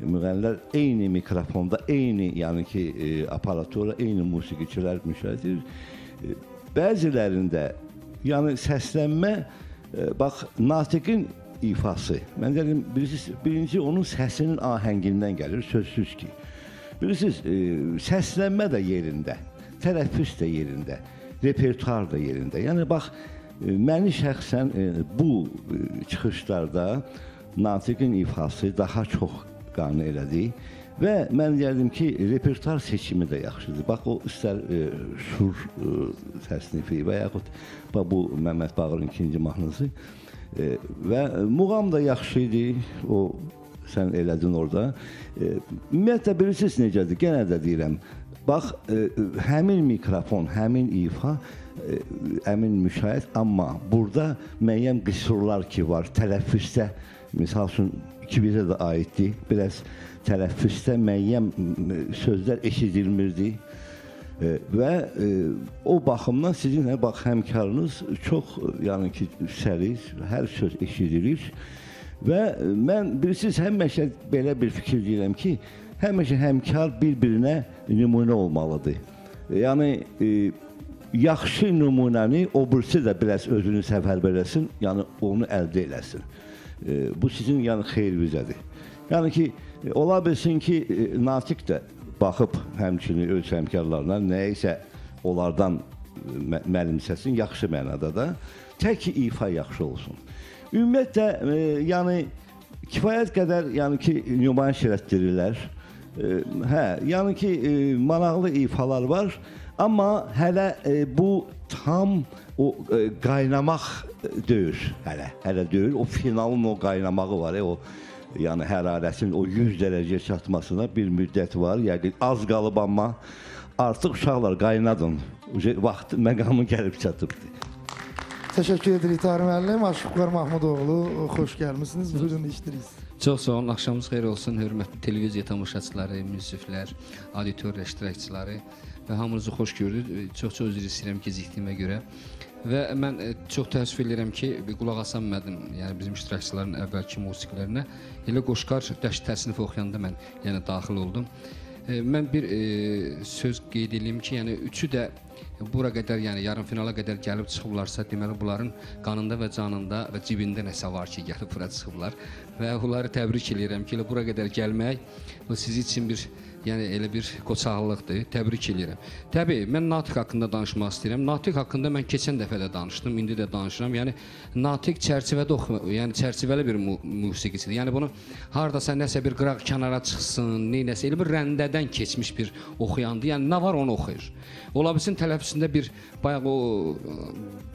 müğənnilər eyni mikrofonda, eyni, yəni ki, aparatura, eyni musiqiçilər müşahidə edir. Bəzilərində, yəni səslənmə, bax, natiqin ifası. Mən deyirəm, bilirsiniz, birinci onun səsinin ahəngindən gəlir, sözsüz ki. Bilirsiniz, səslənmə də yerində, tələffüz də yerində, repertuar da yerində. Yəni, bax, məni şəxsən bu çıxışlarda natiqin ifası daha çox qane elədi və mən deyərdim ki, repertuar seçimi də yaxşıdır. Bax, o istər şur təsnifi və yaxud bu Məmməd Bağırın ikinci mahnısı və muğam da yaxşı idi, o sən elədin orada. Ümumiyyətlə, bilirsiniz necədir, genə də deyirəm, bax, həmin mikrofon, həmin ifa, həmin müşahidə, amma burada müəyyən qüsurlar ki var, tələffüzdə, misal üçün, ikimizə də aiddir, biraz tələffüzdə müəyyən sözlər eşidilmirdi və o baxımdan sizin həmkarınız çox, yəni ki, səlis, hər söz eşidilir və mən, bilirsiniz, həmişə belə bir fikir deyirəm ki, həmişə həmkar bir-birinə nümunə olmalıdır. Yəni, yaxşı nümunəni o birisi də biraz özünü səfərbər eləsin, yəni onu əldə eləsin. Bu sizin, yəni, xeyrinizədir. Yəni ki, ola bilsin ki, natiq də baxıb həmçinin öz həmkarlarına nəyisə onlardan mənimsəsin, yaxşı mənada da, tək ki, ifa yaxşı olsun. Ümumiyyətlə, yəni, kifayət qədər, yəni ki, nümayiş elətdirirlər. Yəni ki, maraqlı ifalar var, amma hələ bu tam o qaynamaq deyil, hələ deyil, o finalın o qaynamağı var, o yəni hərarətin o 100 dərəcəyə çatmasına bir müddət var, yəqin az qalıb, amma artıq uşaqlar qaynadın, vaxt məqamı gəlib çatıbdır. Təşəkkür edirik Tahir müəllim, Aşıqlar Mahmudoğlu, xoş gəlmişsiniz, buyurun işdiriz. Çox sağ olun, axşamınız xeyir olsun, hörmətli televiziya tamaşaçıları, münsiflər, auditoriya iştirakçıları və hamınızı xoş gördük. Çox-çox üzr istəyirəm gecikdiyimə görə. Və mən çox təəssüf edirəm ki, qulaq asanmadım, yəni bizim iştirakçıların əvvəlki musiqilərinə. Elə Qoşqar dəşt təsnifi oxuyanda mən yəni daxil oldum. Mən bir söz qeyd edeyim ki, yəni üçü də bura qədər, yəni yarım finala qədər gəlib çıxıblarsa, deməli bunların qanında və canında və cibində nəsə var ki, gəlib bura çıxıblar. Və onları təbrik edirəm ki, elə bura qədər gəlmək sizi üçün bir, yəni elə bir qoçaqlıqdır. Təbrik edirəm. Təbii, mən Natiq haqqında danışmaq istəyirəm. Natiq haqqında mən keçən dəfə də danışdım, indi də danışıram. Yəni Natiq çərçivədə yəni çərçivəli bir musiqicidir. Yəni bunu hardasa nəsə bir qıraq kənara çıxsın, nəsə elə bir rəndədən keçmiş bir oxuyandır. Yəni nə var onu oxuyur. Ola bilsin tələffüzündə bir bayaq o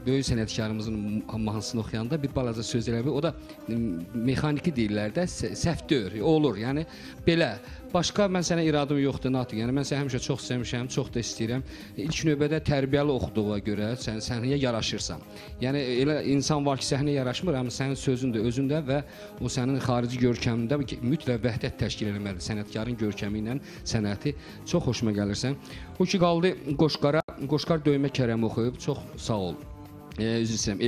böyük sənətkarımızın mahnısını oxuyanda bir balaca söz elə o da mexaniki deyirlər də, səhv deyil, olur. Yəni belə başqa mən sənə iradım yoxdur Natiq. Yəni mən səni həmişə çox sevmişəm, çox da istəyirəm. İlk növbədə tərbiyəli oxuduğuna görə sən səhnəyə yaraşırsan. Yəni elə insan var ki, səhnəyə yaraşmır, amma sənin sözün də, özün də və o sənin xarici görkəmində mütləq vəhdət təşkil etməlidir. Sənətkarın görkəmi ilə sənəti çox xoşuma gəlirsən. O ki qaldı Qoşqara, Qoşqar Döymə Kərəm oxuyub, çox sağ ol. Üzr istəyirəm,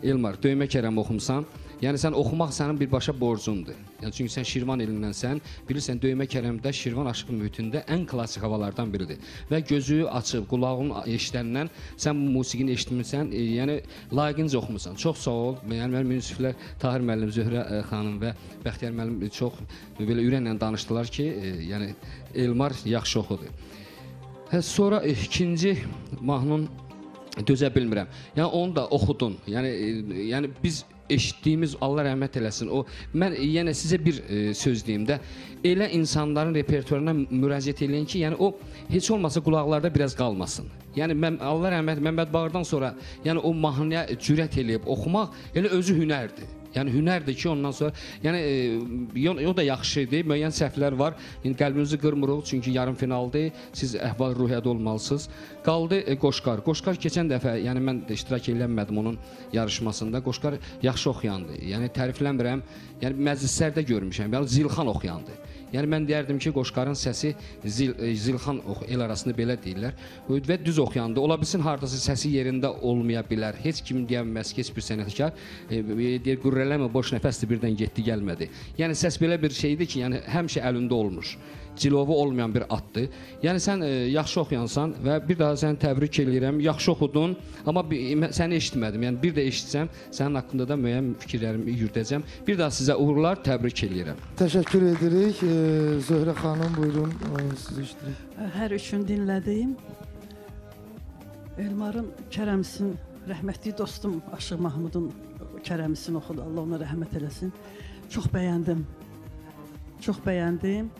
Elmar, Döymə Kərəm oxumusan. Yəni sən oxumaq sənin birbaşa borcundur. Yəni çünki sən Şirvan elindənsən, bilirsən Döymə Kərəmdə Şirvan aşıq mühitində ən klassik havalardan biridir. Və gözü açıb, qulağın eşidəndən sən bu musiqini eşitmirsən, yəni layiqincə oxumusan. Çox sağ ol. Yəni mənim münsiflər Tahir müəllim, Zöhrə xanım və Bəxtiyar müəllim çox belə ürəklə danışdılar ki, yəni Elmar yaxşı oxudu. Sonra ikinci mahnın dözə bilmirəm. Yəni onu da oxudun. Yəni biz eşitdiyimiz, Allah rəhmət eləsin, mən yenə sizə bir söz deyim də, elə insanların repertuarına müraciət eləyin ki, yəni o heç olmasa qulaqlarda biraz qalmasın. Yəni Allah rəhmət, Məmməd Bağırdan sonra yəni o mahnıya cürət eləyib oxumaq elə özü hünərdir. Yəni hünərdir ki, ondan sonra, yəni o da yaxşı idi, müəyyən səhvlər var. Yəni qəlbinizi qırmırıq, çünki yarım finaldır, siz əhval-ruhiyyədə olmalısınız. Qaldı Qoşqar. Qoşqar keçən dəfə, yəni mən iştirak eləmədim onun yarışmasında. Qoşqar yaxşı oxuyandı. Yəni tərifləmirəm, yəni məclislərdə görmüşəm, yəni Zilxan oxuyandı. Yəni mən deyərdim ki, Qoşqarın səsi Zilxan el arasında belə deyirlər və düz oxuyandı. Ola bilsin, hardasa səsi yerində olmaya bilər. Heç kim deyəməz ki, heç bir sənətkar deyir, qürrələmə, boş nəfəsdir, birdən getdi, gəlmədi. Yəni səs belə bir şeydir ki, yəni həmişə əlində olmuş. Cilovu olmayan bir atdır. Yəni sən yaxşı oxuyansan və bir daha səni təbrik edirəm. Yaxşı oxudun, amma səni eşitmədim. Yəni bir də eşitsəm, sənin haqqında da müəyyən fikirlərimi yürüdəcəm. Bir daha sizə uğurlar, təbrik edirəm. Təşəkkür edirik. Zöhrə xanım, buyurun, sizi iştirik. Hər üçün dinlədim. Elmarın Kərəmsin, rəhmətli dostum Aşıq Mahmudun Kərəmsin oxudu. Allah ona rəhmət eləsin. Çox bəyəndim. Çox bəyəndim.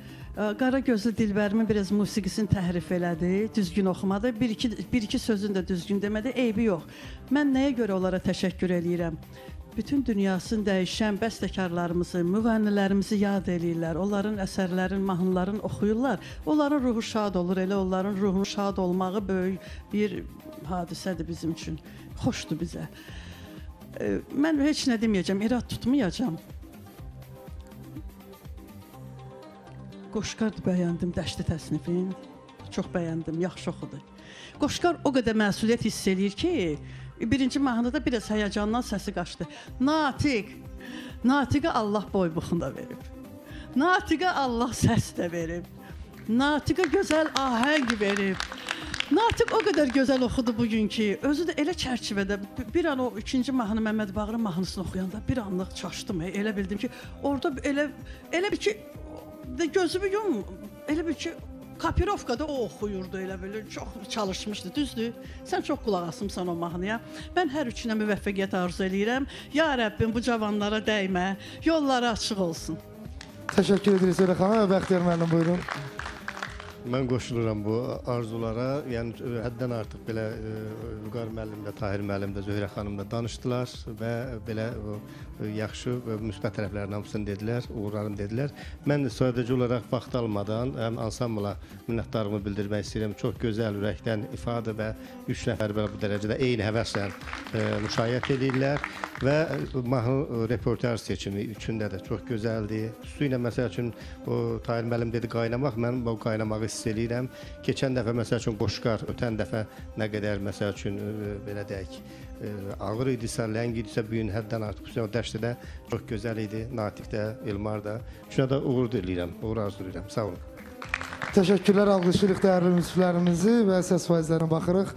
Qara gözlü Dilbərimin biraz musiqisini təhrif elədi, düzgün oxumadı. Bir-iki sözün də düzgün demədi, eybi yox. Mən nəyə görə onlara təşəkkür eləyirəm? Bütün dünyasını dəyişən bəstəkarlarımızı, müğənnilərimizi yad eləyirlər. Onların əsərlərin, mahnıların oxuyurlar. Onların ruhu şad olur, elə onların ruhunun şad olmağı böyük bir hadisədir bizim üçün. Xoşdur bizə. Mən heç nə deməyəcəm, irad tutmayacam. Qoşqar bəyəndim, Dəşti təsnifin. Çox bəyəndim, yaxşı oxudu. Qoşqar o qədər məsuliyyət hiss eləyir ki, birinci mahnıda biraz həyəcandan səsi qaçdı. Natiqə Allah boy-buxunu da verib. Natiqə Allah səs də verib. Natiqə gözəl ahəng verib. Natiq o qədər gözəl oxudu bugün ki, özü də elə çərçivədə, bir an o ikinci mahnı Məmməd Bağırın mahnısını oxuyanda bir anlıq çaşdım. Elə bildim ki, orada elə bir ki, gözümü yum, elə bir ki, kapirovkada o oxuyurdu, elə belə, çox çalışmışdı, düzdür? Sən çox qulaq asımsan o mahnıya. Mən hər üçünə müvəffəqiyyət arzu edirəm. Ya Rəbbim, bu cavanlara dəymə, yolları açıq olsun. Təşəkkür edirik Zöhrə xanım və Bəxtiyar müəllim, buyurun. Mən qoşuluram bu arzulara. Yəni həddən artıq belə Vüqar müəllim də, Tahir müəllim də, Zöhrə xanım da danışdılar və belə yaxşı və müsbət tərəflərini hamısını dedilər, uğurlarını dedilər. Mən sadəcə olaraq vaxt almadan həm ansambla minnətdarlığımı bildirmək istəyirəm. Çox gözəl ürəkdən ifadə və 3 nəfər belə bu dərəcədə eyni həvəslə müşayiət edirlər və mahnı repertuar seçimi üçündə də çox gözəldir. Xüsusilə məsəl üçün o Tahir müəllim dedi qaynamaq, mən bu qaynamağı hiss edirəm. Keçən dəfə məsəl üçün Qoşqar, ötən dəfə nə qədər məsəl üçün belə deyək ağır idisə, ləng idisə bu gün həddən artıq xüsusən o Dəştidə çox gözəl idi. Natiqdə, Elmar da. Şuna da uğur diləyirəm, uğur arzulayıram. Sağ olun. Təşəkkürlər, alqışlayırıq dəyərli münsiflərimizi və səs faizlərinə baxırıq.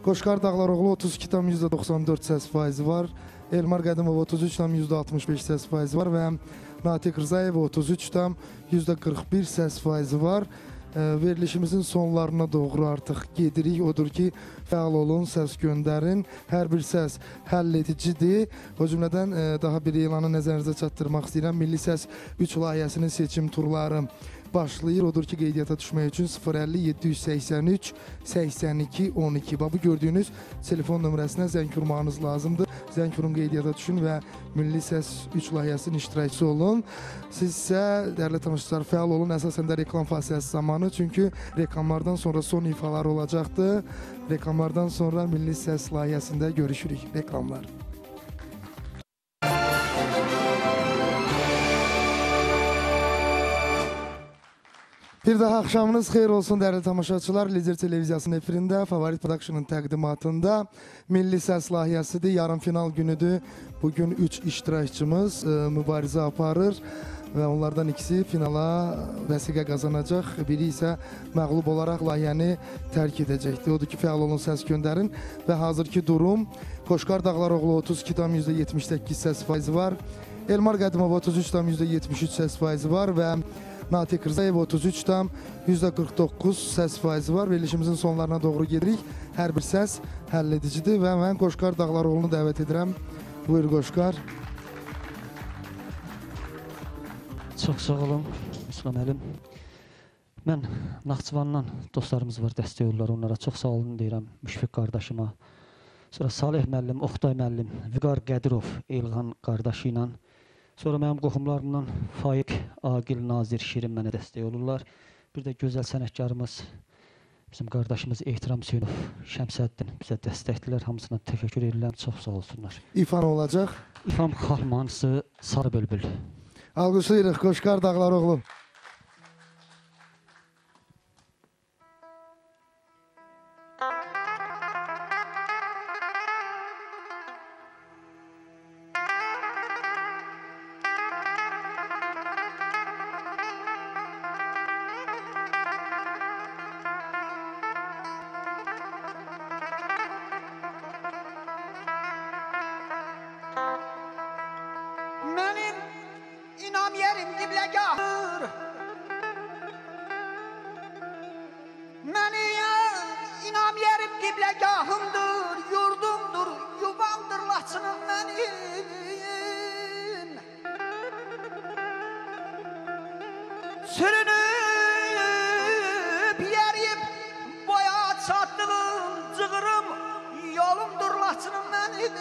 Qoşqar Dağlaroğlu 32,94 səs faizi var. Elmar Qədimov 33,65 səs faizi var və Natiq Rzayev 33,41 səs faizi var. Verilişimizin sonlarına doğru artıq gedirik. Odur ki, fəal olun, səs göndərin. Hər bir səs həll edicidir. O cümlədən daha bir elanı nəzərinizə çatdırmaq istəyirəm. Milli Səs 3 layihəsinin seçim turları başlayır. Odur ki, qeydiyyata düşmək üçün 050-783-82-12. Bu gördüyünüz telefon nömrəsinə zəng vurmağınız lazımdır. Zəng vurun, qeydiyyata düşün və Milli Səs 3 layihəsinin iştirakçısı olun. Siz isə, dəyərli tamaşaçılar, fəal olun. Əsasən də reklam fasiləsi zamanı. Çünki reklamlardan sonra son ifalar olacaqdır. Reklamlardan sonra Milli Səs layihəsində görüşürük. Reklamlar. Bir daha axşamınız xeyir olsun dəyərli tamaşaçılar. Lider televiziyasının efirində, Favorit Production'ın təqdimatında Milli Səs layihəsidir. Yarım final günüdür. Bugün 3 iştirakçımız mübarizə aparır və onlardan ikisi finala vəsiqə qazanacaq. Biri isə məğlub olaraq layihəni tərk edəcəkdir. Odur ki, fəal olun, səs göndərin və hazırki durum Qoşqar Dağlaroğlu 32,78 səs faizi var. Elmar Qədimov 33,73 səs faizi var və Natiq Rzayev 33,49 səs faizi var. Verilişimizin sonlarına doğru gedirik. Hər bir səs həll edicidir və mən Qoşqar Dağlaroğlu'nu dəvət edirəm. Buyur Qoşqar. Çox sağ olun, İslam əlim. Mən Naxçıvandan dostlarımız var, dəstək olurlar. Onlara çox sağ olun deyirəm. Müşfiq qardaşıma. Sonra Salih müəllim, Oxtay müəllim, Vüqar Qədirov, Elğan qardaşı ilə. Sonra mənim qohumlarımdan Faiq, Aqil, Nazir, Şirin mənə dəstək olurlar. Bir də gözəl sənətkarımız, bizim qardaşımız Ehtiram Hüseynov, Şəmsəddin bizə dəstəkdilər. Hamısına təşəkkür edirəm, çox sağ olsunlar. İfan olacaq? İfam Xalmanısı, Sarı Bülbül. Alqışlayırıq Qoşqar Dağlaroğlu. Mənim inam yerim qibləgahdır. Mənim inam yerim qibləgahımdır, yurdumdur, yuvamdır Laçınım mənim. Sürünüb yeriyib boya çatdığım cığırım, yolumdur Laçınım mənim.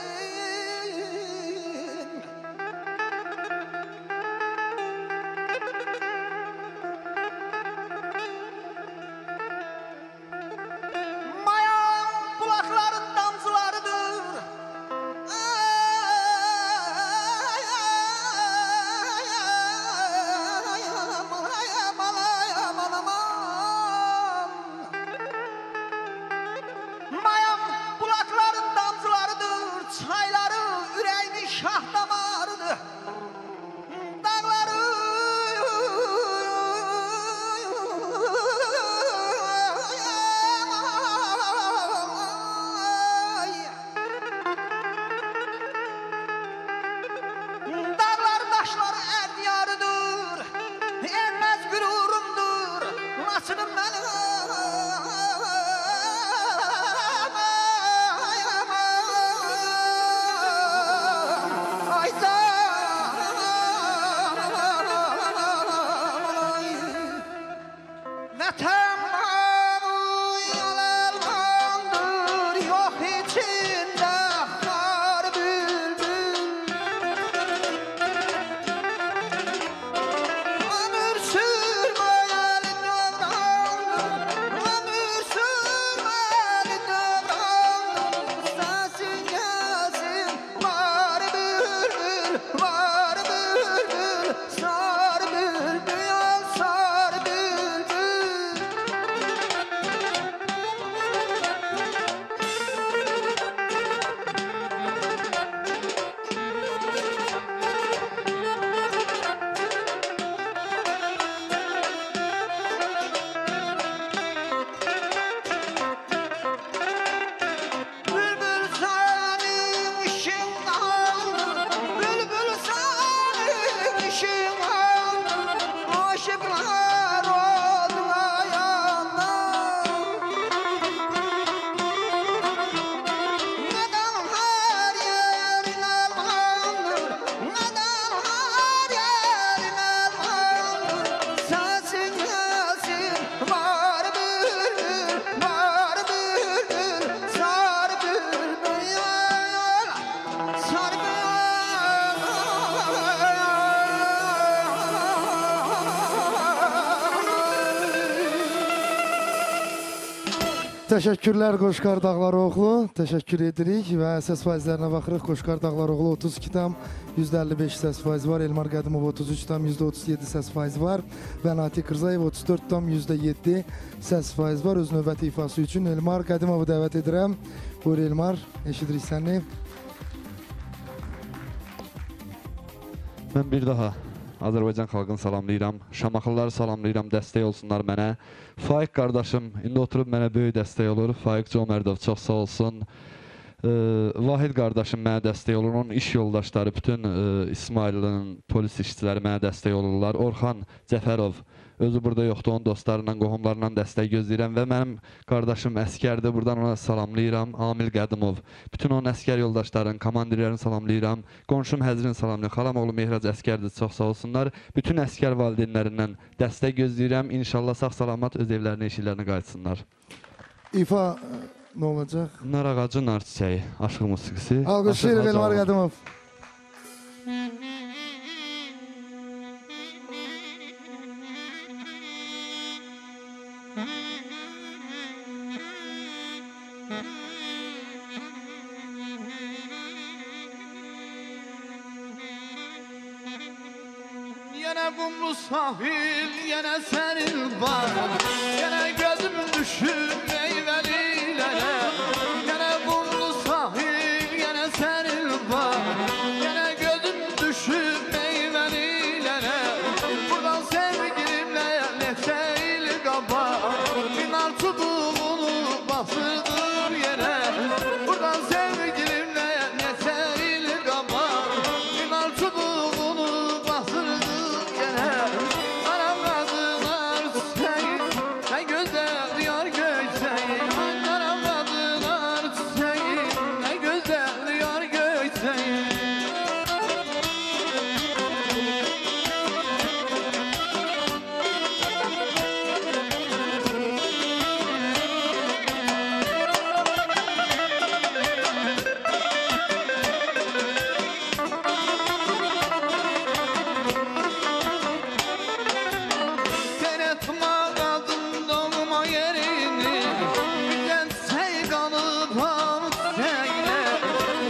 Çaylar Təşəkkürlər Qoşqar Dağlaroğlu, təşəkkür edirik və səs faizlərinə baxırıq. Qoşqar Dağlaroğlu 32,55 səs faiz var, Elmar Qədimov 33,37 səs faiz var və Natiq Rzayev 34,7 səs faiz var. Öz növbəti ifası üçün Elmar Qədimovu dəvət edirəm. Buyur Elmar, eşidirik səni. Mən bir daha Azərbaycan xalqını salamlayıram, Şamaxılıları salamlayıram, dəstək olsunlar mənə. Faiq qardaşım, indi oturub mənə böyük dəstək olur. Faiq Cömərdov çox sağ olsun. Vahid qardaşım mənə dəstək olur, onun iş yoldaşları, bütün İsmailin polis işçiləri mənə dəstək olurlar. Orxan Cəfərov, özü burada yoxdur, onun dostlarından, qohumlarından dəstək gözləyirəm və mənim qardaşım əskərdir, buradan ona salamlayıram. Amil Qədimov, bütün onun əskər yoldaşlarının, komandirlərini salamlayıram. Qonşum Həzrin salamlayıram, xalam oğlu Mehrac əskərdir, çox sağ olsunlar. Bütün əskər valideynlərindən dəstək gözləyirəm. İnşallah sağ-salamat öz evlərinə, işlərinə qayıtsınlar. İfa nə olacaq? Nar ağacı, nar çiçəyi, aşıq musiqisi. Alqışlayırıq Elmar Qədimov. Yenə qumlu sahil, yenə sənin var, yenə gözüm düşür meyvəlilərə. Yenə qumlu sahil, yenə sənin var, yenə gözüm düşür meyvəlilərə. Buradan sevgilimlə neçə il qaba, Çınar çubuğunu basırdır yerə. Buradan sevgilimlə neçə il qaba, Çınar çubuğunu basırdır yerə. Qaram qadınlar çiçəyi, nə gözəl yar göçəyi. Qaram qadınlar çiçəyi, nə gözəl yar göçəyi. Sen etme kadın doğma yerini, bizden çiçeği kanıp alıp çiçeğine.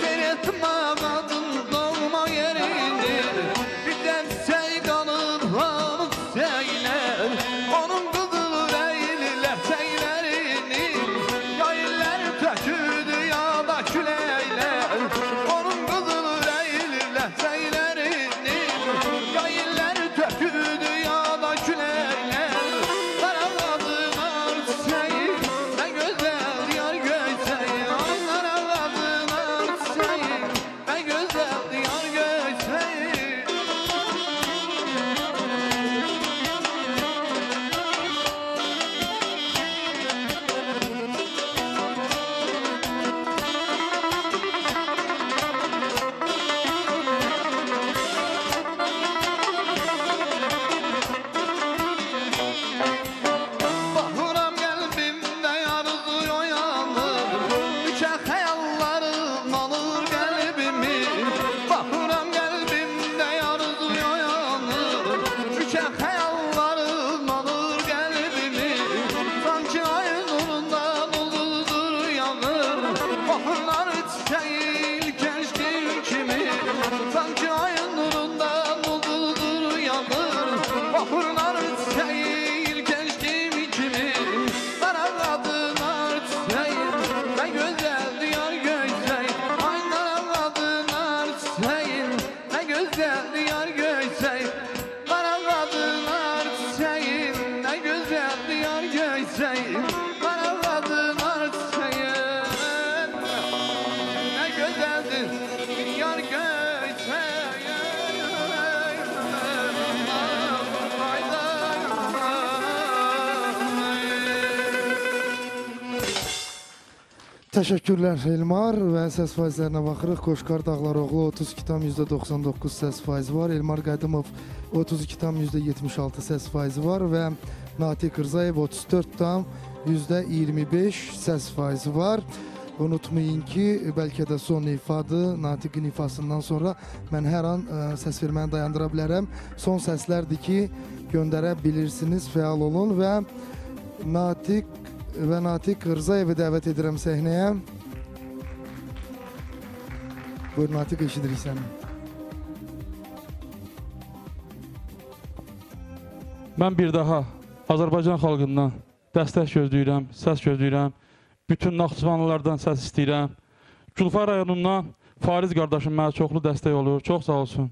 Sen etme kadın doğma yerini, bizden çiçeği kanıp alıp çiçeğine. Onun kızıl eğliler çeylerini, yayiller töküdü ya da küleyler. Onun kızıl eğliler çeylerini, yayiller töküdü ya da küleyler. Kara kadınlar çiçeği, ne güzel yar göçeği. Kara kadınlar çiçeği, ne güzel yar göçeği. Bakıram kalbimde yarızı oyanır, üçe hayallarım alır kalbimi. Bakıram kalbimde yarızı oyanır, üçe hayallarım alır kalbimi. Sanki ayın nurundan ulduzdur yanır, bakırlar çiçeği ilkeştir kimi. Sanki ayın nurundan ulduzdur yanır, bakırlar çiçeği ilkeştir kimi. Kara kadınlar çiçeği, ne güzel diyar göçeği. Ay kara kadınlar çiçeği, ne güzel diyar göçeği. Kara kadınlar çiçeği, ne güzel diyar göçeği. Kara kadınlar çiçeği, ne güzeldir diyar göçeği. Təşəkkürlər Elmar və səs faizlərinə baxırıq. Qoşqar Dağlaroğlu 32,99 səs faizi var. Elmar Qədimov 32,76 səs faizi var və Natiq Rzayev 34,25 səs faizi var. Unutmayın ki, bəlkə də son ifadır. Natiqin ifasından sonra mən hər an səs verməni dayandıra bilərəm. Son səslərdir ki, göndərə bilirsiniz, fəal olun və Natiq və Natiq Rzayevi dəvət edirəm səhnəyə. Buyur Natiq, eşidirik səni. Mən bir daha Azərbaycan xalqından dəstək gözləyirəm, səs gözləyirəm. Bütün Naxçıvanlılardan səs istəyirəm. Gülfar rayonundan Fariz qardaşım mənə çoxlu dəstək olur, çox sağ olsun.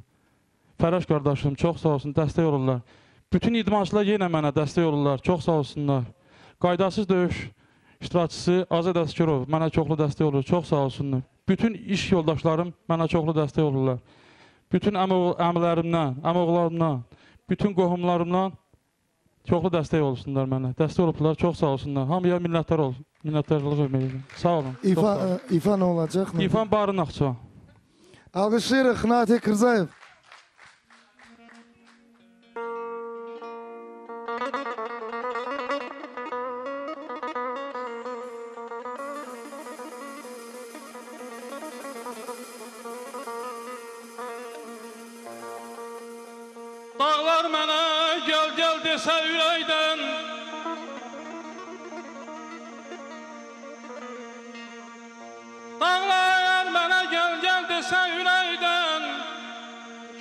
Fərəş qardaşım çox sağ olsun, dəstək olurlar. Bütün idmançılar yenə mənə dəstək olurlar, çox sağ olsunlar. Qaydasız döyüş iştirakçısı Azad Əskərov mənə çoxlu dəstək olur, çox sağ olsunlar. Bütün iş yoldaşlarım mənə çoxlu dəstək olurlar. Bütün əmilərimdən, əmoğlarımdan, bütün qohumlarımdan çoxlu dəstək olsunlar mənə. Dəstək olublar, çox sağ olsunlar. Hamıya minnətdarlıq etməliyim. Sağ olun. İfa nə olacaq? İfan Barı Naxçıvan. Alqışlayırıq Natiq Rzayev. Dağlar mənə gəl desə ürəkdən, dağlar mənə gəl desə ürəkdən,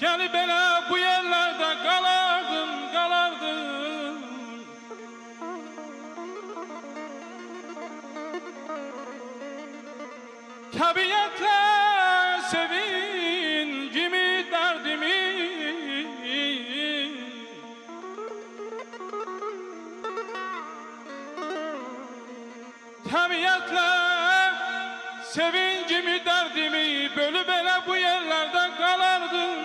gəlib elə bu yerlərdə qalardım. Təbiyyətlə sevincimi, dərdimi, təbiyyətlə sevincimi, dərdimi bölüb elə bu yerlərdə qalardım.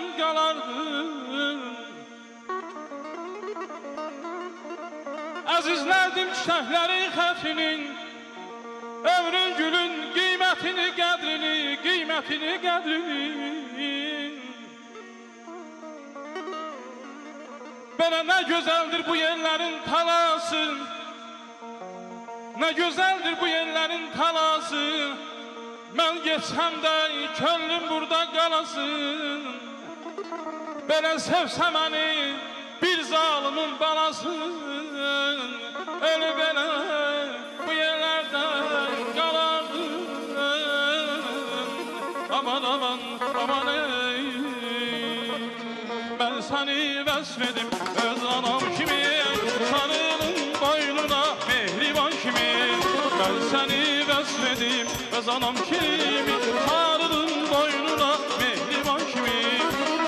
Əzizlərdim çiçəkləri xətinin, ömrün gülün qiymətini, qədrini. Belə nə gözəldir bu yerlərin talası, nə gözəldir bu yerlərin talası. Mən geçsəm də könlüm burada qalasın. Belə sevsə məni bir zalimin balası, ölüb elə bu yerlərdə qalardım. Aman ey, mən səni vəsf edib öz anam kimi, sarılın boynuna mehriban kimi. Mən səni vəsf edib öz anam kimi, sarılın boynuna mehriban kimi.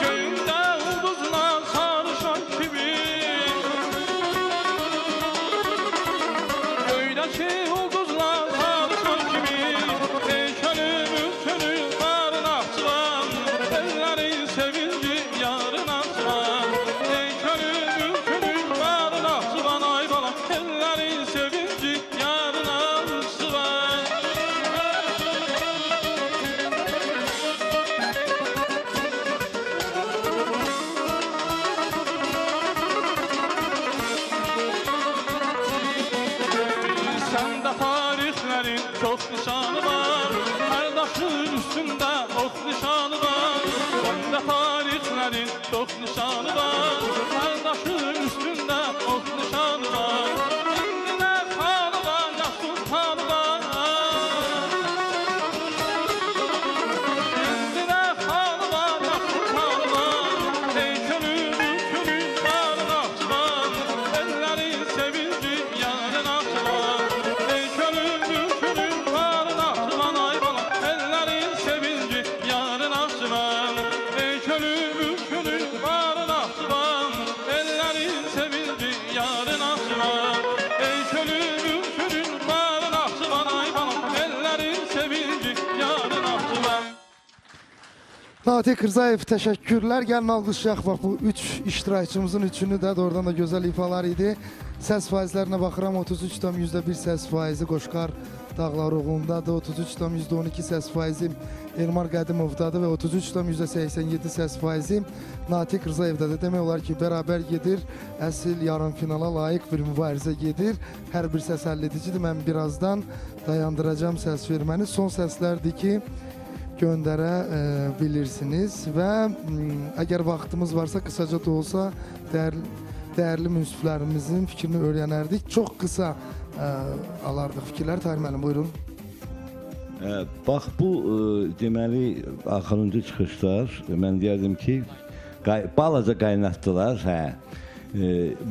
Göyündə ulduzla sarışan kimi, göydəki ulduzla sarışan kimi. Könlümün könül var Naxçıvan, ellərin sevinci yarı Naxçıvan. Könlümün könül var Naxçıvan, ay balam, ellərin sevinci yarı Naxçıvan. Səndə tarixlərin çox nişanı var, hər daşın üstündə ox nişanı var. Səndə tarixlərin çox nişanı var, hər daşın üstündə ox nişanı var. İndi nə xanı var, nə sultanı var, İndi nə xanı var, nə sultanı var. Ey könlümün könül var Naxçıvan, ellərin sevinci yarı Naxçıvan. Ey könlümün könül var Naxçıvan, ay balam, ellərin sevinci yarı Naxçıvan. Ey könlümün könül var Naxçıvan, ellərin sevinci yarı Naxçıvan. Ey könlümün könül var Naxçıvan, ay balam, ellərin sevinci yarı Naxçıvan. Natiq Rzayev, təşəkkürlər. Gəlin alqışlayaq bax bu 3 iştirakçımızın üçünü də doğrudan da gözəl ifalar idi. Səs faizlərinə baxıram, 33,1 səs faizi Qoşqar Dağlar Oğlundadır, 33,12 səs faizi Elmar Qədimovdadır və 33,87 səs faizi Natiq Rzayevdadır. Demək olar ki, bərabər gedir, əsl yarım finala layiq bir mübarizə gedir. Hər bir səs həlledicidir. Mən birazdan dayandıracağım səs verməni. Son səslərdir ki, göndərə bilirsiniz və əgər vaxtımız varsa qısaca da olsa dəyərli münsiflərimizin fikrini öyrənərdik. Çox qısa alardıq fikirlər. Tahir müəllim, buyurun. Bax, bu deməli, axırıncı çıxışlar, mən deyərdim ki, balaca qaynatdılar,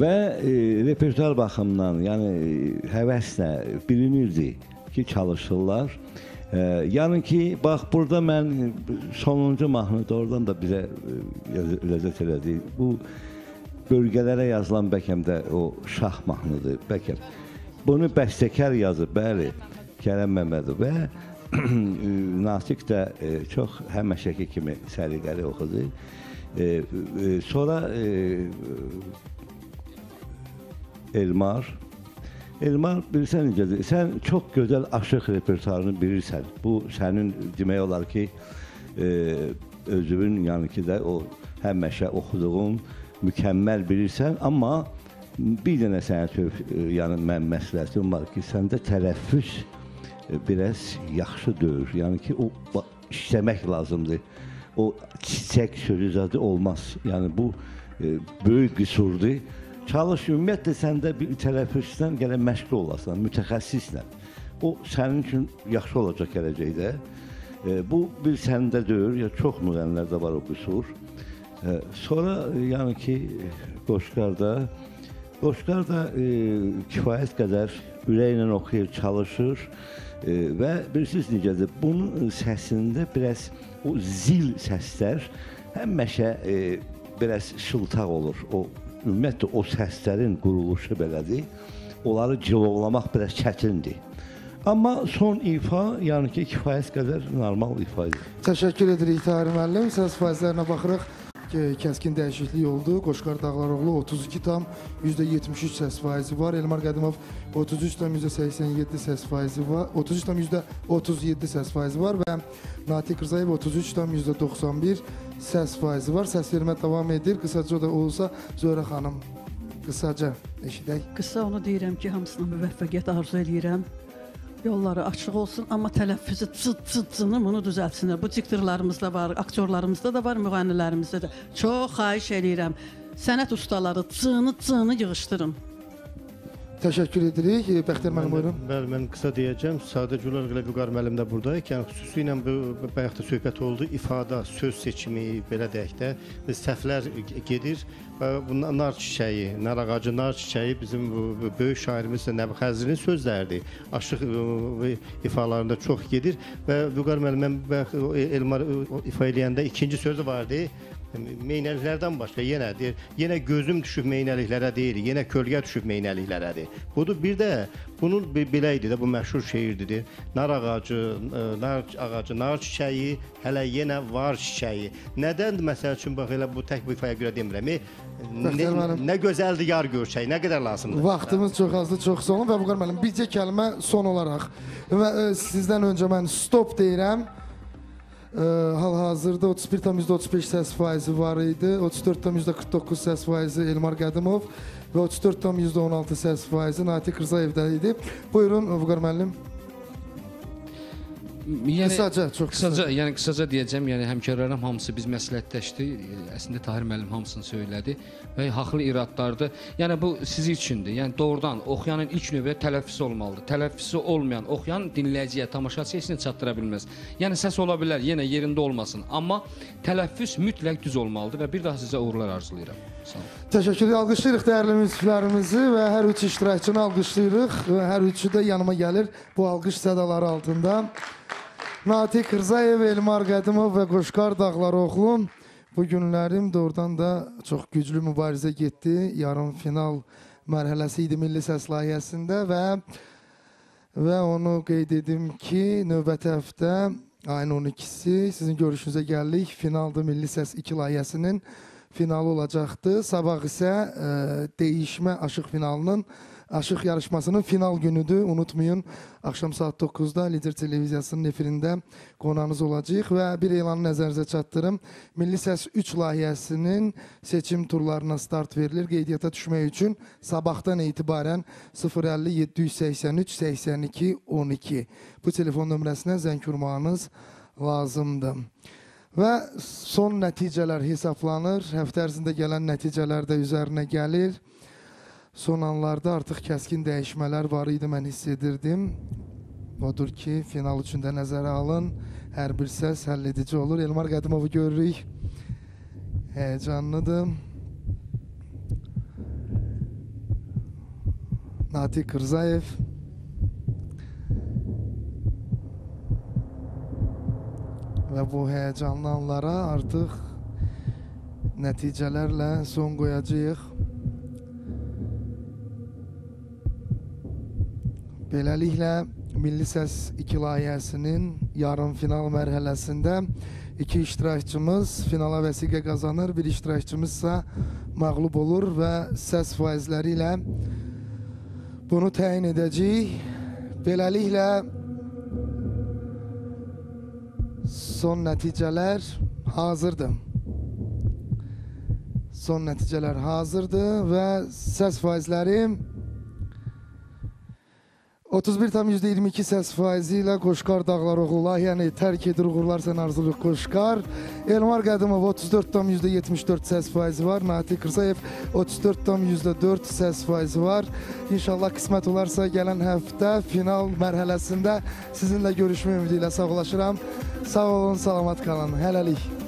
və repertuar baxımından, yəni həvəslə bilinirdi ki, çalışırlar. Yəni ki, bax, burada mən sonuncu mahnıda oradan da bizə ləzzət elədi. Bu bölgələrə yazılan bəlkəm də o şah mahnıdır, bəlkəm. Bunu bəstəkar yazıb, bəli, Kərəm Məmmədov və Natiq də çox həməşəki kimi səliqəli oxudu. Sonra Elmar, bilirsən necədir, sən çox gözəl aşıq repertuarını bilirsən. Bu sənin demək olar ki, özünün, yəni ki də o həməşə oxuduğun mükəmməl bilirsən, amma bir dənə sənə yəni mən məsləhətim var ki, səndə tələffüz biraz yaxşı deyil. Yəni ki, o işləmək lazımdır. O çiçək sözü zadı olmaz. Yəni bu böyük qüsurdur. Çalış, ümumiyyətlə səndə bir tələffüzdən gələn məşğul olasan, mütəxəssislə. O sənin üçün yaxşı olacaq gələcəkdə. Bu bir səndə deyil, ya çox müğənnilərdə var o qüsur. Sonra yəni ki, Qoşqar da kifayət qədər ürəklə oxuyur, çalışır və bilirsiniz necədir, bunun səsində biraz o zil səslər həmişə biraz şıltaq olur. Ümumiyyətlə o səslərin quruluşu belədir, onları cilovlamaq biraz çətindir. Amma son ifa, yəni ki, kifayət qədər normal ifadır. Təşəkkür edirik Tahir müəllim. Səs faizlərinə baxırıq. Kəskin dəyişiklik oldu. Qoşqar Dağlaroğlu 32,73 səs faizi var. Elmar Qədimov 33,87 səs faizi var. 33,37 səs faizi var və Natiq Rzayev 33,91 səs faizi var. Səs vermə davam edir. Qısaca da olsa Zöhrə xanım, qısaca eşidək. Qısa onu deyirəm ki, hamısına müvəffəqiyyət arzu edirəm. Yolları açıq olsun, amma tələffüzü cıt-cıt-cını bunu düzəltsinlər. Bu diktorlarımızda var, aktyorlarımızda da var, müğənnilərimizdə də. Çox xahiş edirəm. Sənət ustaları cını yığışdırın. Təşəkkür edirik. Bəxtiyar müəllim, buyurun. Bəli, mən qısa deyəcəm. Sadəcə olaraq elə Vüqar müəllim də buradayıq. Yəni xüsusilə bu bayaqda söhbət oldu. İfadə, söz seçimi, belə deyək də, səhvlər gedir. Bu nar çiçəyi, nar ağacı, nar çiçəyi bizim bu böyük şairimiz Nəbi Xəzrinin sözləridir. Aşıq ifalarında çox gedir və Vüqar müəllim Elmar ifa eləyəndə ikinci sözü vardı. Meynəliklərdən başqa yenə deyir, yenə gözüm düşüb meynəliklərə deyil, yenə kölgə düşüb meynəliklərədir. Budur, bir də bunun belə idi də, bu məşhur şeirdir. Nar ağacı, nar çiçəyi, hələ yenə var çiçəyi. Nədən məsəl üçün, bax elə bu tək bu ifaya görə demirəm, nə gözəldir yar görçəyi, nə qədər lazımdır. Vaxtımız çox azdır, çox sağ olun və Vüqar müəllim, bircə kəlmə son olaraq. Və sizdən öncə mən stop deyirəm. Hal-hazırda 31,35 səs faizi var idi, 34,49 səs faizi Elmar Qədimov və 34,16 səs faizi Natiq Rzayevdə idi. Buyurun, Vüqar müəllim. Qısaca, çox qısaca. Yəni qısaca deyəcəm, yəni həmkarlarım hamısı biz məsləhətləşdik. Əslində Tahir müəllim hamısını söylədi və haqlı iradlardır. Yəni bu sizi üçündür. Yəni doğrudan oxuyanın ilk növbədə tələffüzü olmalıdır. Tələffüzü olmayan oxuyan dinləyiciyə, tamaşaçıya heç nə çatdıra bilməz. Yəni səs ola bilər, yenə yerində olmasın, amma tələffüz mütləq düz olmalıdır və bir daha sizə uğurlar arzulayıram. Sağ olun. Təşəkkür edirəm. Alqışlayırıq dəyərli münsiflərimizi və hər üç iştirakçını alqışlayırıq və hər üçü də yanıma gəlir bu alqış sədaları altında. Natiq Rzayev, Elmar Qədimov və Qoşqar Dağlaroğlu. Bu günlərim doğrudan da çox güclü mübarizə getdi. Yarım final mərhələsi idi Milli Səs layihəsində və onu qeyd edim ki, növbəti həftə ayın 12-si sizin görüşünüzə gəldik. Finalda Milli Səs 2 layihəsinin finalı olacaqdı. Sabah isə Dəyişmə Aşıq finalının Aşıq yarışmasının final günüdür. Unutmayın, axşam saat 9-da Lider televiziyasının efirində qonağınız olacaq və bir elanı nəzərinizə çatdırım. Milli Səs 3 layihəsinin seçim turlarına start verilir. Qeydiyyata düşmək üçün sabahdan etibarən 050 783 82 12 bu telefon nömrəsinə zəng vurmağınız lazımdır. Və son nəticələr hesablanır. Həftə ərzində gələn nəticələr də üzərinə gəlir. son anlarda artıq kəskin dəyişmələr var idi, mən hiss edirdim. Odur ki, final üçün də nəzərə alın. Hər bir səs həll edici olur. Elmar Qədimovu görürük. Heyecanlıdır. Natiq Rzayev. Və bu heyecanlı anlara artıq nəticələrlə son qoyacağıq. Beləliklə, Milli Səs 2 layihəsinin yarım final mərhələsində 2 iştirakçımız finala vəsiqə qazanır, bir iştirakçımız isə məğlub olur və səs faizləri ilə bunu təyin edəcəyik. Beləliklə, son nəticələr hazırdır. Son nəticələr hazırdır və səs faizləri 31,22 səs faizi ilə Qoşqar Dağlar Oğlu, yəni tərk edir uğurlar sən arzuluq Qoşqar. Elmar Qədimov 34,74 səs faizi var. Natiq Rzayev 34,4 səs faizi var. İnşallah qismət olarsa gələn həftə final mərhələsində sizinlə görüşmə ümidi ilə sağollaşıram. Sağ olun, salamat qalın. Hələlik.